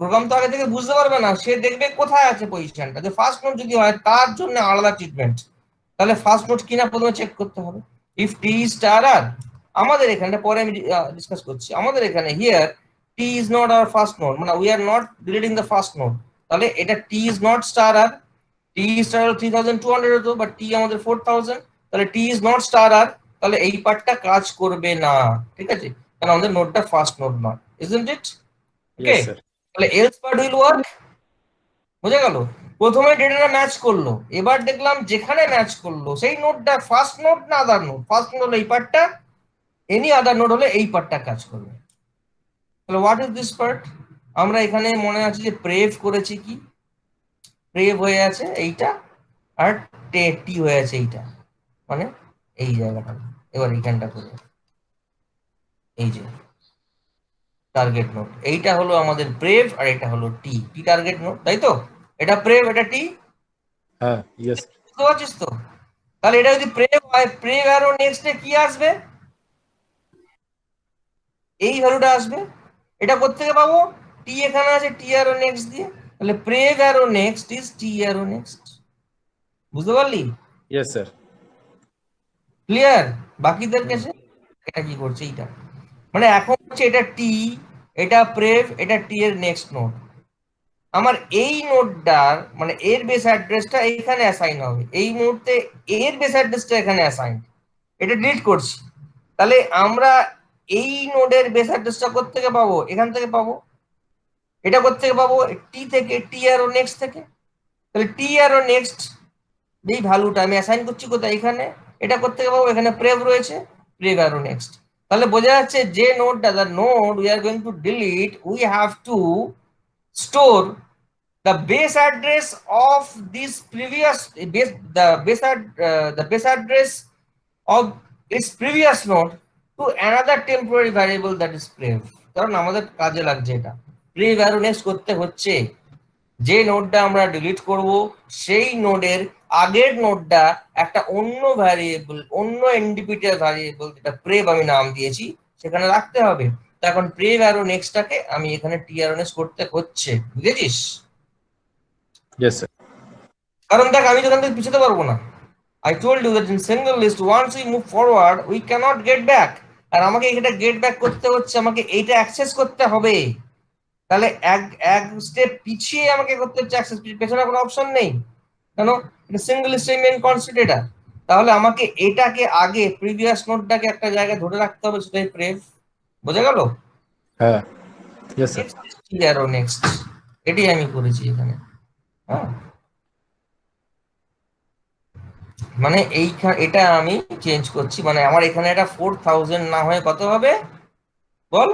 প্রোগ্রাম তো আগে থেকে বুঝতে পারবে না, সে দেখবে কোথায় আছে পজিশনটা। যে ফার্স্ট নোট যদি হয় তার জন্য আলাদা ট্রিটমেন্ট, তাহলে ফার্স্ট নোট কিনা প্রথমে চেক করতে হবে। ইফ টি স্টার আর, আমাদের এখানে পরে আমি ডিসকাস করছি, আমাদের এখানে here T is not our first node, মানে we are not deleting the first node, তাহলে এটা T is not star R, T star 3200 হতো বাট টি আমাদের 4000, তাহলে T is not star R, তাহলে এই পার্টটা কাজ করবে না, ঠিক আছে? কারণ আমাদের নোটটা ফার্স্ট নোট নয়, ইজন্ট ইট? ওকে, তাহলে এলস পার্ট উইল ওয়ার্ক। বুঝা গেল? প্রথমে ডেটাটা ম্যাচ করলো, এবার দেখলাম যেখানে ম্যাচ করলো সেই নোটটা ফার্স্ট নোট না আদার নোট, ফার্স্ট নোট হলো এই পার্টটা, এনি আদার নোট হলে এই পার্টটা কাজ করবে। তাহলে হোয়াট ইজ দিস পার্ট? আমরা এখানে মনে আছে যে প্রেভ করেছি, কি প্রেভ হয়ে আছে এইটা আর টি হয়ে আছে এইটা, মানে এই জায়গাটা। এবার এইখানটা করে এই যে টার্গেট নোড, এইটা হলো আমাদের প্রেভ আর এটা হলো টি, টি টার্গেট নোড, তাই তো? এটা প্রেভ এটা টি, হ্যাঁ, ইয়েস। বুঝতে পারছিস তো? তাহলে এটা যদি প্রেভ হয়, প্রেভ অ্যারো নেক্সটে কি আসবে? এই ভ্যালুটা আসবে। এটা কোত্থেকে পাবো? টি এখানে আছে, টি অ্যারো নেক্সট দিয়ে, তাহলে prev arrow next is T arrow next. বুঝতে পারলি? Yes sir. ক্লিয়ার? বাকিদের কাছে এটা কি করছে এইটা, মানে এখন হচ্ছে এটা টি, এটা প্রেভ, এটা টি এর নেক্সট নোড। আমার এই নোডটার মানে এর বেস অ্যাড্রেসটা এখানে অ্যাসাইন হবে, এই মুহূর্তে এর বেস অ্যাড্রেসটা এখানে অ্যাসাইন, এটা ডিলিট করছি। তাহলে আমরা এই নোডের বেস অ্যাড্রেসটা কোত্থেকে পাবো? এখান থেকে পাবো। এটা কোত্থেকে পাবো? টি থেকে, টি অ্যারো নেক্সট থেকে। তাহলে টি অ্যারো নেক্সট এই ভ্যালুটা আমি অ্যাসাইন করছি কোথায়? এখানে। এটা কোত্থেকে পাবো? এখানে প্রেভ রয়েছে, প্রেভ অ্যারো নেক্সট। তাহলে বোঝা যাচ্ছে যে নোডটা, the node we are going to delete, we have to store the base address of this previous base, the base address of its previous node to another temporary variable that is prev. কারণ আমাদের কাজে লাগছে এটা, প্রিভ arrow next করতে হচ্ছে। যে নোডটা আমরা delete করব সেই নোডের আগের নোডটা একটা অন্য ভ্যারিয়েবল, অন্য ইন্ডিভিজুয়াল ভ্যারিয়েবল যেটা প্রেভ আমি নাম দিয়েছি সেখানে রাখতে হবে। তো এখন প্রেভ অ্যারো নেক্সটটাকে আমি এখানে টি অ্যারো নেক্সট করতে হচ্ছে, বুঝেছিস? Yes sir. কারণ দেখ আমি তো এখান থেকে পিছাতে পারবো না। I told you that in single list once we move forward we cannot get back, আর আমাকে এটা গেট ব্যাক করতে হচ্ছে, আমাকে এইটা অ্যাক্সেস করতে হবে। তাহলে এক এক স্টেপ পিছিয়ে আমাকে করতে হচ্ছে অ্যাক্সেস, পেছনে কোনো অপশন নেই। কেন? এটা সিঙ্গল লিস্টের মেইন কনসেপ্ট এটা। তাহলে আমাকে এটাকে আগে প্রিভিয়াস নোডটাকে একটা জায়গায় ধরে রাখতে হবে, সেটাই প্রেভ। বোঝা গেল? হ্যাঁ, ইয়েস স্যার। নেক্সট এটি আমি করেছি এখানে। হ্যাঁ, মানে এটা আমি চেঞ্জ করছি, মানে আমার এখানে এটা 4000 না হয়ে কত হবে? বল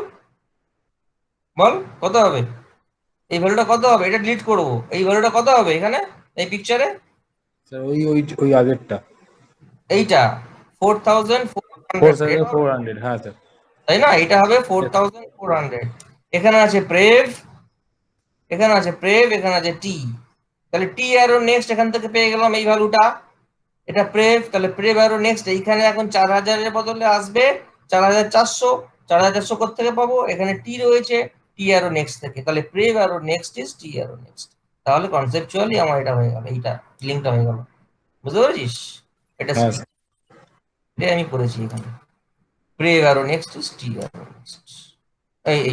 বল কত হবে? এই ভ্যালুটা কত হবে? এটা ডিলিট করব, এই ভ্যালুটা কত হবে এখানে এই পিকচারে? স্যার ওই আগেরটা এইটা 4400, 4400। হ্যাঁ স্যার। তাই না? এটা হবে 4400। এখানে আছে প্রেভ, এখানে আছে প্রেভ, এখানে আছে টি। তাহলে টি অ্যারো নেক্সট এখান থেকে পেয়ে গেলাম এই ভ্যালুটা, এটা প্রেভ। তাহলে প্রেভ অ্যারো নেক্সট এইখানে এখন 4000 এর বদলে আসবে 4400। 4400 কোথা থেকে পাবো? এখানে টি রয়েছে, টি অ্যারো নেক্সট থেকে। তাহলে prev arrow next is T arrow next. তাহলে কনসেপচুয়ালি আমার এটা হয়ে গেল, এইটা লিঙ্কটা হয়ে গেল। বুঝতে পেরেছিস? এটা হ্যাঁ স্যার। এটাই আমি করেছি এখানে, prev arrow next is T arrow next.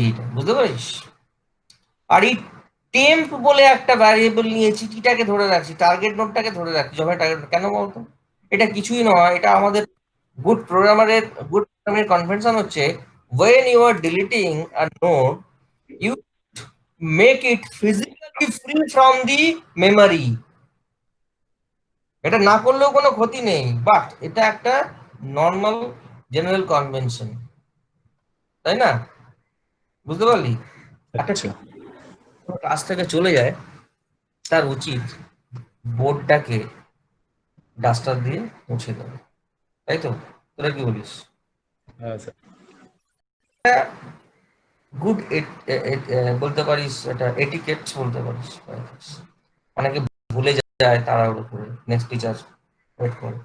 এইটা বুঝতে পারিস? আর এই টেম্প বলে একটা ভ্যারিয়েবল নিয়েছি, টিটাকে ধরে রাখছি, টার্গেট নোডটাকে ধরে রাখছি। যখন টার্গেট, কেন বলতো? এটা কিছুই নয়, এটা আমাদের গুড প্রোগ্রামারের কনভেনশন হচ্ছে, when you are deleting a node you make it physically free from the memory. এটা না করলেও কোনো ক্ষতি নেই, বাট এটা একটা নর্মাল জেনারেল কনভেনশন, তাই না? বুঝতে পারলি? একটা আচ্ছা। ক্লাস থেকে চলে যায়, তার উচিত বোর্ডটাকে ডাস্টার দিয়ে মুছে দেবে, তাই তো? তোরা কি বলিস? হ্যাঁ স্যার। গুড বলতে পারিস, এটা এটিকেট বলতে পারিস। অনেকে ভুলে যায় তাড়াহুড়ো করে, নেক্সট টিচার ওয়েট করে,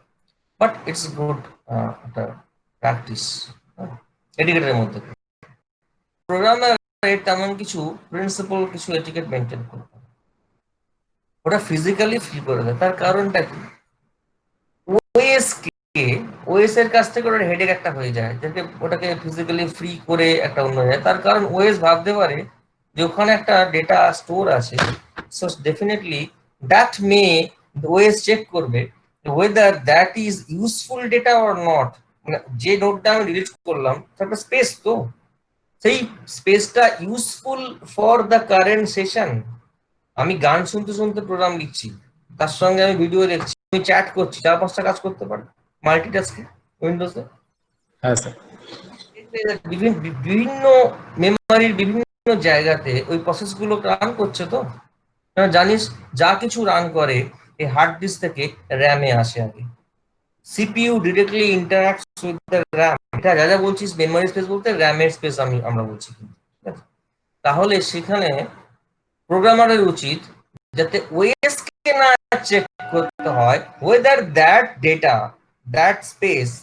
বাট ইটস গুড একটা প্র্যাকটিস এটিকেটের মধ্যে। প্রোগ্রামার তেমন কিছু প্রিন্সিপাল, কিছু এটিকেট মেনটেন করতে হবে, ওটা ফিজিক্যালি ফ্রি করে দেয়। তার কারণটা কি? ওএস এর কাছ থেকে ওটার হেডেক একটা হয়ে যায়, যাতে ওটাকে ফিজিক্যালি ফ্রি করে একটা অন্য যায়। তার কারণ ওএস ভাবতে পারে যে ওখানে একটা ডেটা স্টোর আছে, so definitely that may OS check করবে whether that is useful data or not. মানে যে নোটটা আমি ডিলিট করলাম একটা স্পেস, তো সেই স্পেসটা useful for the current session. আমি গান শুনতে শুনতে প্রোগ্রাম লিখছি, তার সঙ্গে আমি ভিডিও দেখছি, আমি চ্যাট করছি, 4-5টা কাজ করতে পারি মাল্টিটাস্কিং উইন্ডোজে। হ্যাঁ স্যার। বিভিন্ন মেমোরির বিভিন্ন জায়গাতে ওই প্রসেসগুলো রান করছে। তো জানিস, যা কিছু রান করে এই হার্ড ডিস্ক থেকে র্যামে আসে আগে, CPU directly interacts with the RAM. এটা যা যা বলছিস মেমোরি স্পেস বলতে র্যামের স্পেস আমরা বলছি। তাহলে সেখানে প্রোগ্রামারের উচিত যাতে ওএস কে না চেক করতে হয় whether that data, that space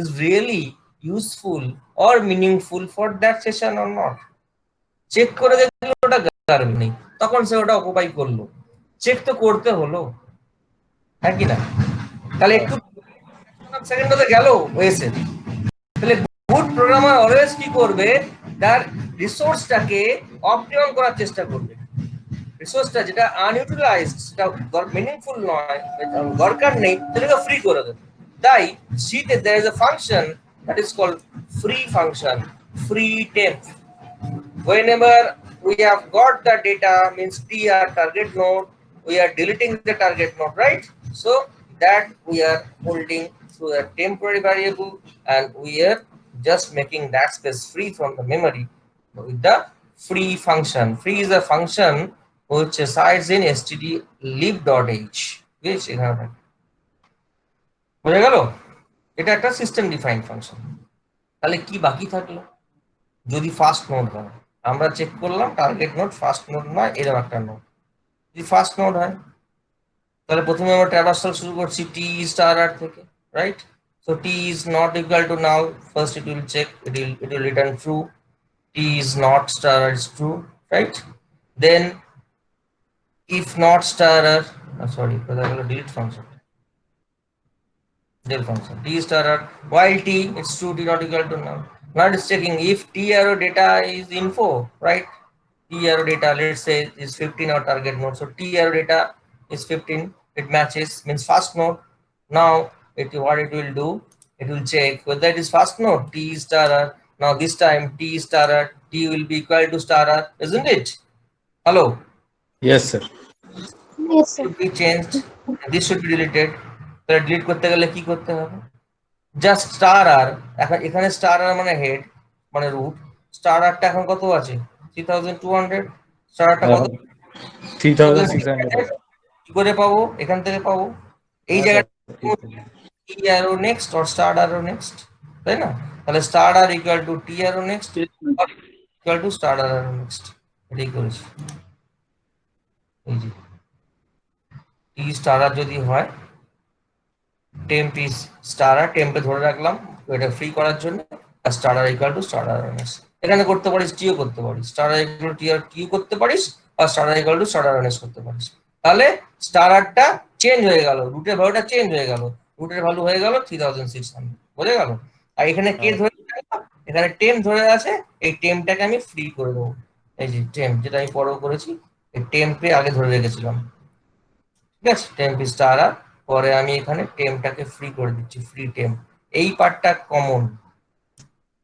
is really useful or meaningful for that session or not. Check করে দেখলো ওটা গার্বেজ নেই, তখন সে ওটা অকুপাই করলো, চেক তো করতে হলো, হ্যাঁ কি না? তাহলে একটু সেকেন্ড হতে গেল হয়েছে। তাহলে গুড প্রোগ্রামার অলওয়েজ কি করবে, তার রিসোর্সটাকে অপটিমাম করার চেষ্টা করবে। রিসোর্সটা যেটা আনইউটিলাইজড, সেটা মিনিংফুল নয়, দরকার নেই, সেটাকে ফ্রি করে দেবে। তাই সিতে there is a function that is called free function, free temp. Whenever we have got the data, means tr target node, we are deleting the target node, right? So that we are holding through a temporary variable, and we are just making that space free from the memory with the free function. Free is a function which resides in stdlib.h, which এখানে থাকে। বুঝা গেল? এটা একটা system defined function. তাহলে কি বাকি থাকলো? যদি ফার্স্ট নোড হয়, আমরা চেক করলাম টার্গেট নোড ফার্স্ট নোড নয়, এরকম একটা নোড। যদি ফার্স্ট নোড হয় তাহলে প্রথমে আমরা ট্রাভার্সাল শুরু করছি টি স্টার আর থেকে, right? So T is not equal to now, first it will check, it will return true. T is not star is true, right? Then if not star, sorry, delete function. Delete function. T star while T it's true, T not equal to null. Now it's checking if T arrow data is info, right? T arrow data, let's say, is 15 our target node. So T arrow data is 15. It matches, means fast node. Now what it will do? It will check whether it is fast node T star. Now this time T star T will be equal to star, isn't it? Hello. Yes, sir. Yes, sir. Should be changed. This should be deleted. তাহলে delete করতে গেলে কি করতে হবে? Just star আর, এখন এখানে star আর মানে head মানে রুট, স্টার আরটা এখন কত আছে? 3200। স্টার আরটা কত? 3600. কি করে পাবো? এখান থেকে পাবো এই জায়গাটা T arrow next or star arrow next, তাই না? তাহলে star R equal to T arrow next equal to star arrow next, এটাই করেছি। এই যে টি স্টার আর যদি হয়, টেম্প ইজ স্টার আর, টেম্পে ধরে রাখলাম এটা ফ্রি করার জন্য, আর star R equal to star R next. এখানে করতে পারিস, টিও করতে পারিস, star R equal to T R টিও করতে পারিস, আর star R equal to star R next করতে পারিস। তাহলে স্টার আরটা চেঞ্জ হয়ে গেল, রুটের ভ্যালুটা চেঞ্জ হয়ে গেল, রুটের ভ্যালু হয়ে গেল 3600, বোঝা গেল? আর এখানে কে ধরে, এখানে টেম ধরে আছে, এই টেমটাকে আমি ফ্রি করে দেবো। এই যে টেম যেটা আমি পরেও করেছি, এই টেম্পে আগে ধরে রেখেছিলাম, ঠিক আছে? টেম্প স্টার আর, পরে আমি এখানে টেমটাকে ফ্রি করে দিচ্ছি, ফ্রি টেম। এই পার্টটা কমন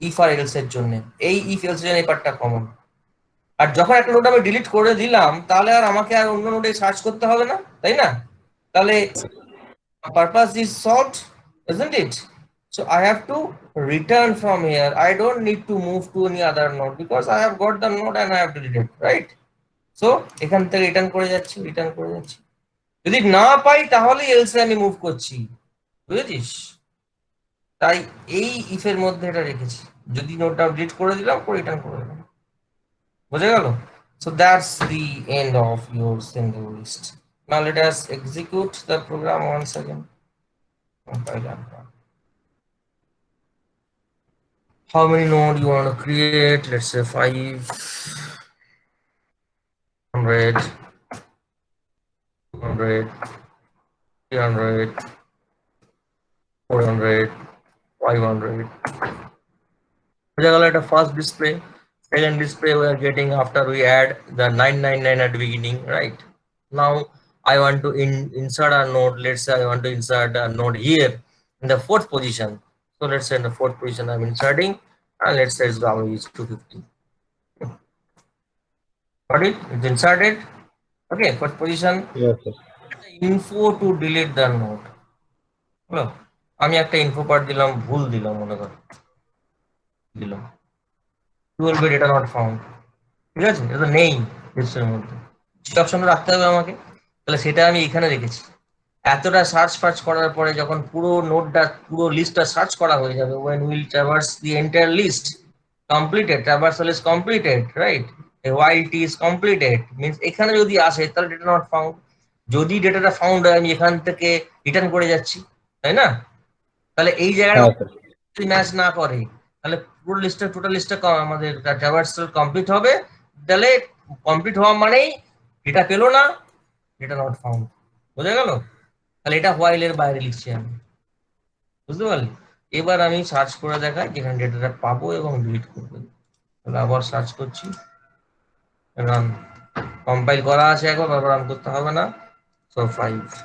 ইফ আর এলস এর জন্য, এই ইফ এলস এর জন্য এই পার্টটা কমন। আর যখন একটা নোড আমি ডিলিট করে দিলাম, তাহলে আর আমাকে আর অন্য নোডে সার্চ করতে হবে না, তাই না? তাহলে purpose is solved, isn't it? So I have to return from here. I don't need to move to any other node because I have got the node and I have deleted, right? So এখান থেকে return করে যাচ্ছি, return করে যাচ্ছি। যদি না পাই তাহলে else আমি মুভ করছি, বুঝেছিস? তাই এই ইফের মধ্যে এটা রেখেছি, যদি নোটটা ডিলিট করে দিলাম, করে রিটার্ন করে দিলাম, বুঝে গেল? So that's the end of your single list. Now let us execute the program once again. How many nodes you want to create? Let's say 500, 200, 300, 400, 500. It's a first display. Second display we are getting after we add the 999 at the beginning, right? Now I want to insert a node. Let's say I want to insert a node here in the fourth position. So let's say in the fourth position I'm inserting, and let's say its value is 250. Got it? It's inserted. Okay, fourth position. Yes, sir. Info to delete the node. Hello. আমি একটা info part দিলাম, ভুল দিলাম, মনে কর দিলাম, কি বলবে? ডেটা নট ফাউন্ড, ঠিক আছে? এটা নেই লিস্টের মধ্যে, সেই অপশনটা রাখতে হবে আমাকে। তাহলে সেটা আমি এখানে রেখেছি। এতটা সার্চ ফার্চ করার পরে যখন পুরো নোটটা, পুরো লিস্টটা সার্চ করা হয়ে যাবে, when we'll traverse the entire list, completed, traversal is completed, right? While T is completed, means এখানে যদি আসে তাহলে ডেটা নট ফাউন্ড। যদি ডেটাটা ফাউন্ড হয় আমি এখান থেকে রিটার্ন করে যাচ্ছি, তাই না? তাহলে এই জায়গাটা হ্যাঁ স্যার। যদি ম্যাচ না করে তাহলে পুরো লিস্টটা টোটাল লিস্টটা আমাদের ট্রাভার্সাল কমপ্লিট হবে। তাহলে কমপ্লিট হওয়া মানেই ডেটা পেলো না, ডেটা নট ফাউন্ড। বোঝা গেল? তাহলে এটা হোয়াইল এর বাইরে লিখছি আমি, বুঝতে পারলি? এবার আমি সার্চ করে দেখাই যেখানে ডেটাটা পাবো এবং ডিলিট করবো। তাহলে আবার সার্চ করছি, রান। কম্পাইল করা আছে, একবার বারবার রান করতে হবে না। সো 500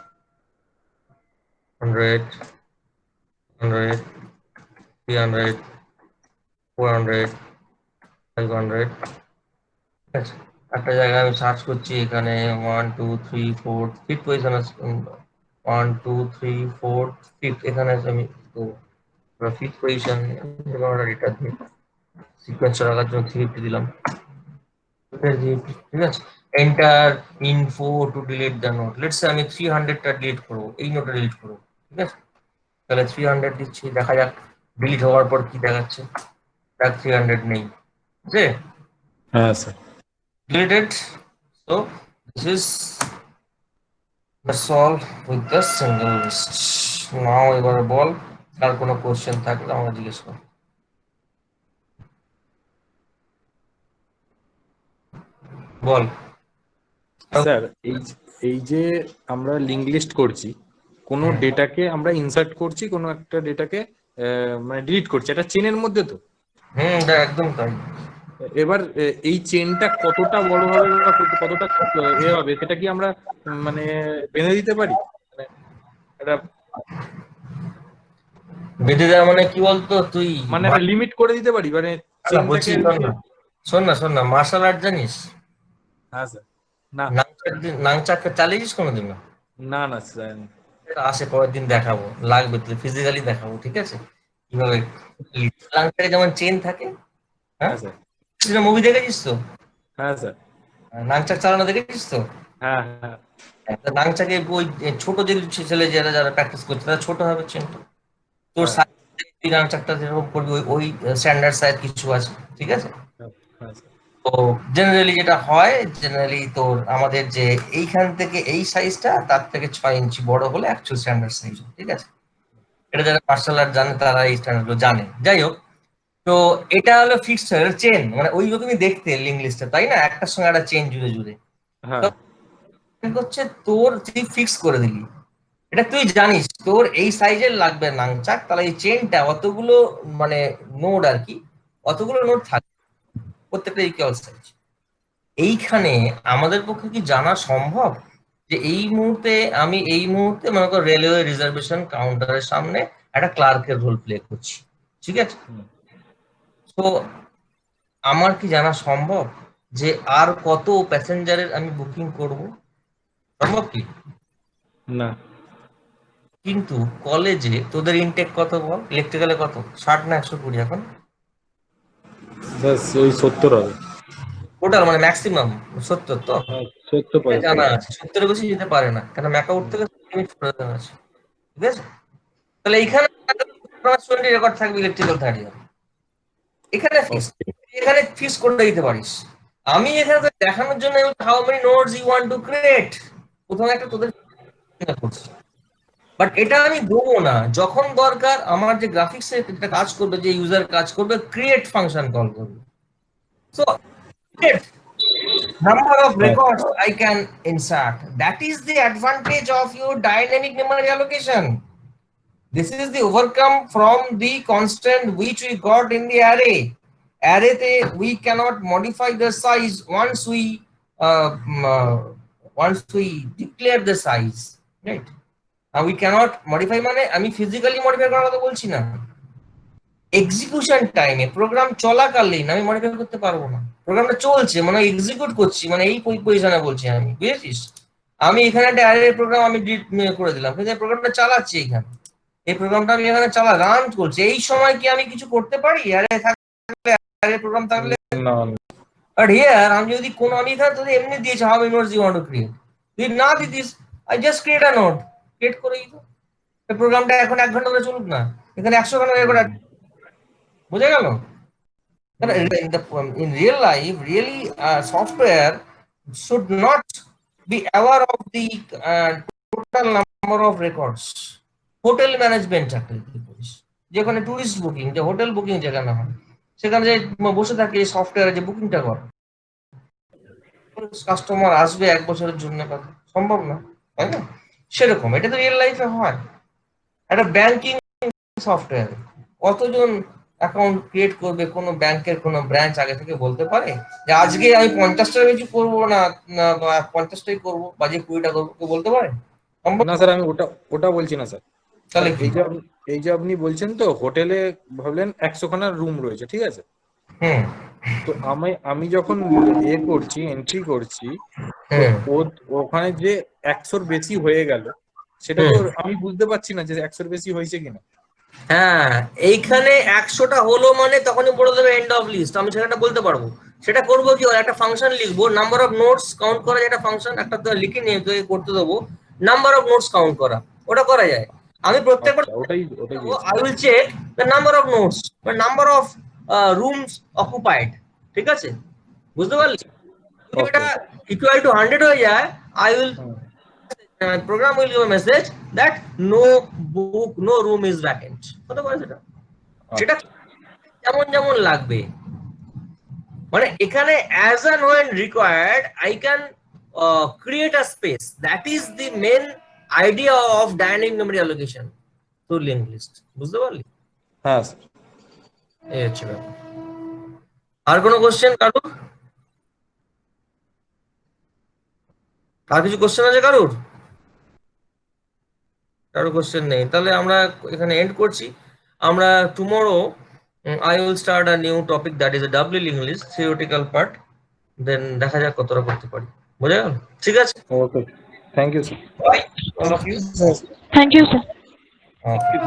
100 300 400 500। ঠিক আছে, একটা জায়গায় আমি সার্চ করছি, এখানে 1 2 3 4 ফিফথ পজিশন আছে। 1 2 3 4 ফিফথ, এখানে আছে। আমি তো ফিফথ পজিশন এবং ডেটা দিই, সিকোয়েন্স রাখার জন্য 350 দিলাম। ঠিক আছে, enter info two delete the note. Let's say আমি 300টা ডিলিট করবো, এই নোটটা ডিলিট করবো। ঠিক আছে, তাহলে 300 দিচ্ছি, দেখা যাক ডিলিট হওয়ার পর কি দেখাচ্ছে। দেখ 300 নেই, ঠিক আছে, হ্যাঁ sir. deleted. So this is the solve with the single list. Now এবার বল, আর কোনো কোশ্চেন থাকলে আমাকে জিজ্ঞেস কর। বল। স্যার এই যে আমরা লিঙ্ক লিস্ট করছি, কোনো ডেটাকে আমরা ইনসার্ট করছি, কোনো একটা ডেটাকে মানে ডিলিট করছি, এটা চেনের মধ্যে তো। এটা একদম তাই। এবার এই চেনটা কতটা বড় হবে বা কতটা হবে সেটা কি আমরা মানে বেঁধে দিতে পারি? মানে এটা বেঁধে দেওয়া মানে কি বলতো, তুই মানে একটা লিমিট করে দিতে পারি মানে বলছি, চেনটাকে? শোন না, মার্শাল আর্ট জানিস? হ্যাঁ স্যার। না নাংচাককে চালিয়েছিস কোনোদিন? না, না না স্যার। আসে পরের দিন দেখাবো, লাগবে তুই ফিজিক্যালি দেখাবো, ঠিক আছে, কিভাবে নাংচাকে যেমন চেন থাকে। হ্যাঁ হ্যাঁ স্যার। মুভি দেখেছিস তো? হ্যাঁ স্যার। নাংচাক চালানো দেখেছিস তো? হ্যাঁ হ্যাঁ। নাংচাকে ওই ছোট যে ছেলে যারা যারা প্র্যাকটিস করছে তারা ছোট হবে চেনটা। তোর হ্যাঁ, সাইজ নাংচাকটা যেরকম করবি ওই স্ট্যান্ডার্ড সাইজ কিছু আছে, ঠিক আছে। হ্যাঁ, হ্যাঁ স্যার। তো জেনারেলি যেটা হয়, জেনারেলি তোর আমাদের যে এইখান থেকে এই সাইজটা তার থেকে 6 ইঞ্চি বড় হলে অ্যাকচুয়াল স্ট্যান্ডার্ড সাইজ, ঠিক আছে। এটা যারা মার্শাল আর্ট জানে তারা এই স্ট্যান্ডার্ড গুলো জানে। যাই হোক, তো এটা হলো ফিক্সড চেন, মানে ওই রকমই দেখতে লিঙ্ক লিস্টে, তাই না? একটার সঙ্গে একটা চেন জুড়ে জুড়ে হ্যাঁ হচ্ছে তোর, তুই ফিক্স করে দিলি, এটা তুই জানিস তোর এই সাইজের লাগবে নাংচাক, তাহলে এই চেনটা অতগুলো মানে নোড আর কি, অতগুলো নোড থাকে প্রত্যেকটা ইকুয়াল সাইজ। এইখানে আমাদের পক্ষে কি জানা সম্ভব যে এই মুহূর্তে মনে কর রেলওয়ে রিজার্ভেশন কাউন্টারের সামনে একটা ক্লার্কের রোল প্লে করছি, ঠিক আছে। তো আমার কি জানা সম্ভব যে আর কত প্যাসেঞ্জারের আমি বুকিং করব? সম্ভব কি? না কিন্তু কলেজে তোদের ইনটেক কত বল, ইলেকট্রিক্যালে কত, 60 না 120 এখন? ব্যাস ওই 70 হবে। টোটাল মানে ম্যাক্সিমাম 70 তো? 70 জানা আছে 70-এর বেশি যেতে পারে না, কারণ ম্যাকা উঠতে গেলে লিমিট প্রয়োজন আছে, ঠিক আছে। তাহলে এইখানে রেকর্ড থাকবে ইলেকট্রিক্যাল থার্ড ইয়ার, এখানে ফিক্স, এখানে ফিক্স করে দিতে পারিস। আমি এখানে তো দেখানোর জন্য how many nodes you want to create, প্রথমে একটা তোদের করছি। বাট এটা আমি দেবো না, যখন দরকার আমার যে গ্রাফিক্সে একটা কাজ করবে, যে ইউজার কাজ করবে, ক্রিয়েট ফাংশন কল করবে। So number of records I can insert, that is the advantage of your dynamic memory allocation. This is the overcome from the constant which we got in the array. Array we cannot modify the size once we declare the size, right? And we cannot modify মানে আমি physically modify করার কথা বলছি না, execution টাইমে programme চলাকালীন আমি modify করতে পারবো না। প্রোগ্রামটা চলছে মানে এক্সিকিউট করছি, মানে এই পজিশনে বলছি আমি, বুঝেছিস? আমি এখানে একটা অ্যারে প্রোগ্রাম আমি ডিলিট করে দিলাম, কিন্তু এই প্রোগ্রামটা চালাচ্ছি এখানে, এই প্রোগ্রামটা আমি এখানে রান করছি, এই সময় কি আমি কিছু করতে পারি অ্যারে থাকলে, অ্যারে প্রোগ্রাম থাকলে? বাট হিয়ার আমি যদি কোনো, আমি এখানে তোদের এমনি দিয়েছি how many nodes you want to create, তুই না দিতিস I just create a node, create করে দিত, এই প্রোগ্রামটা এখন 1 ঘন্টা ধরে চলুক না, এখানে 100 ঘন্টা রেকর্ড। বোঝা গেল? In real life, really, software should not be aware of the total number of records. Hotel management চাকরি করিস, যেখানে টুরিস্ট বুকিং, যে হোটেল বুকিং যেখানে হয়, সেখানে যে বসে থাকে সফটওয়্যারে যে বুকিংটা কর, কাস্টমার আসবে 1 বছরের জন্য, কথা সম্ভব না, তাই না? সেরকম এটা তো রিয়েল লাইফে হয়। একটা ব্যাংকিং সফটওয়্যার কতজন অ্যাকাউন্ট ক্রিয়েট করবে কোনো ব্যাংকের কোনো ব্রাঞ্চ আগে থেকে বলতে পারে যে আজকে আমি 50টার বেশি করবো না, 50টাই করবো বা যে 20টা করবো, কেউ বলতে পারে? না স্যার, আমি ওটা বলছি না স্যার। তাহলে কি? এই যে আপনি বলছেন তো হোটেলে ভাবলেন 100খানা রুম রয়েছে, ঠিক আছে? তো আমি যখন করছি, এন্ট্রি করছি, ওখানে যে 100-র বেশি হয়ে গেল, সেটা তো আমি বুঝতে পারছি না যে 100-র বেশি হয়েছে কিনা। হ্যাঁ, এইখানে 100টা হলো মানে তখনই বলে দেবে এন্ড অফ লিস্ট, আমি সেটা বলতে পারবো। সেটা করবো কি, একটা ফাংশন লিখবো, নাম্বার অফ নোটস কাউন্ট করা, একটা ফাংশন একটা তো লিখে নিয়ে করতে দেবো, নাম্বার অফ নোটস কাউন্ট করা, ওটা করা যায়। আমি প্রত্যেকবার I will check the number of notes বা নাম্বার অফ রুমস অকুপাইড, ঠিক আছে? বুঝতে পারলি? যদি এটা ইকুয়াল টু 100 হয়ে যায়, I will program will give a message that no room is vacant. কত বলে সেটা? সেটা যেমন লাগবে, মানে এখানে as and when required I can create a space. That is the main idea of dynamic memory allocation to linked list. বুঝতে পারলি? হ্যাঁ স্যার, এই হচ্ছে ব্যাপার। আর কোনো কোশ্চেন কারুর? আর কিছু কোশ্চেন আছে কারুর? কারো কোশ্চেন নেই, তাহলে আমরা এখানে এন্ড করছি। আমরা tomorrow I will start a new topic, that is a doubly linked list theoretical part, then দেখা যাক কতটা করতে পারি। বুঝা গেল? ঠিক আছে, okay, thank you sir. Bye all of you. Thank you, sir. Okay.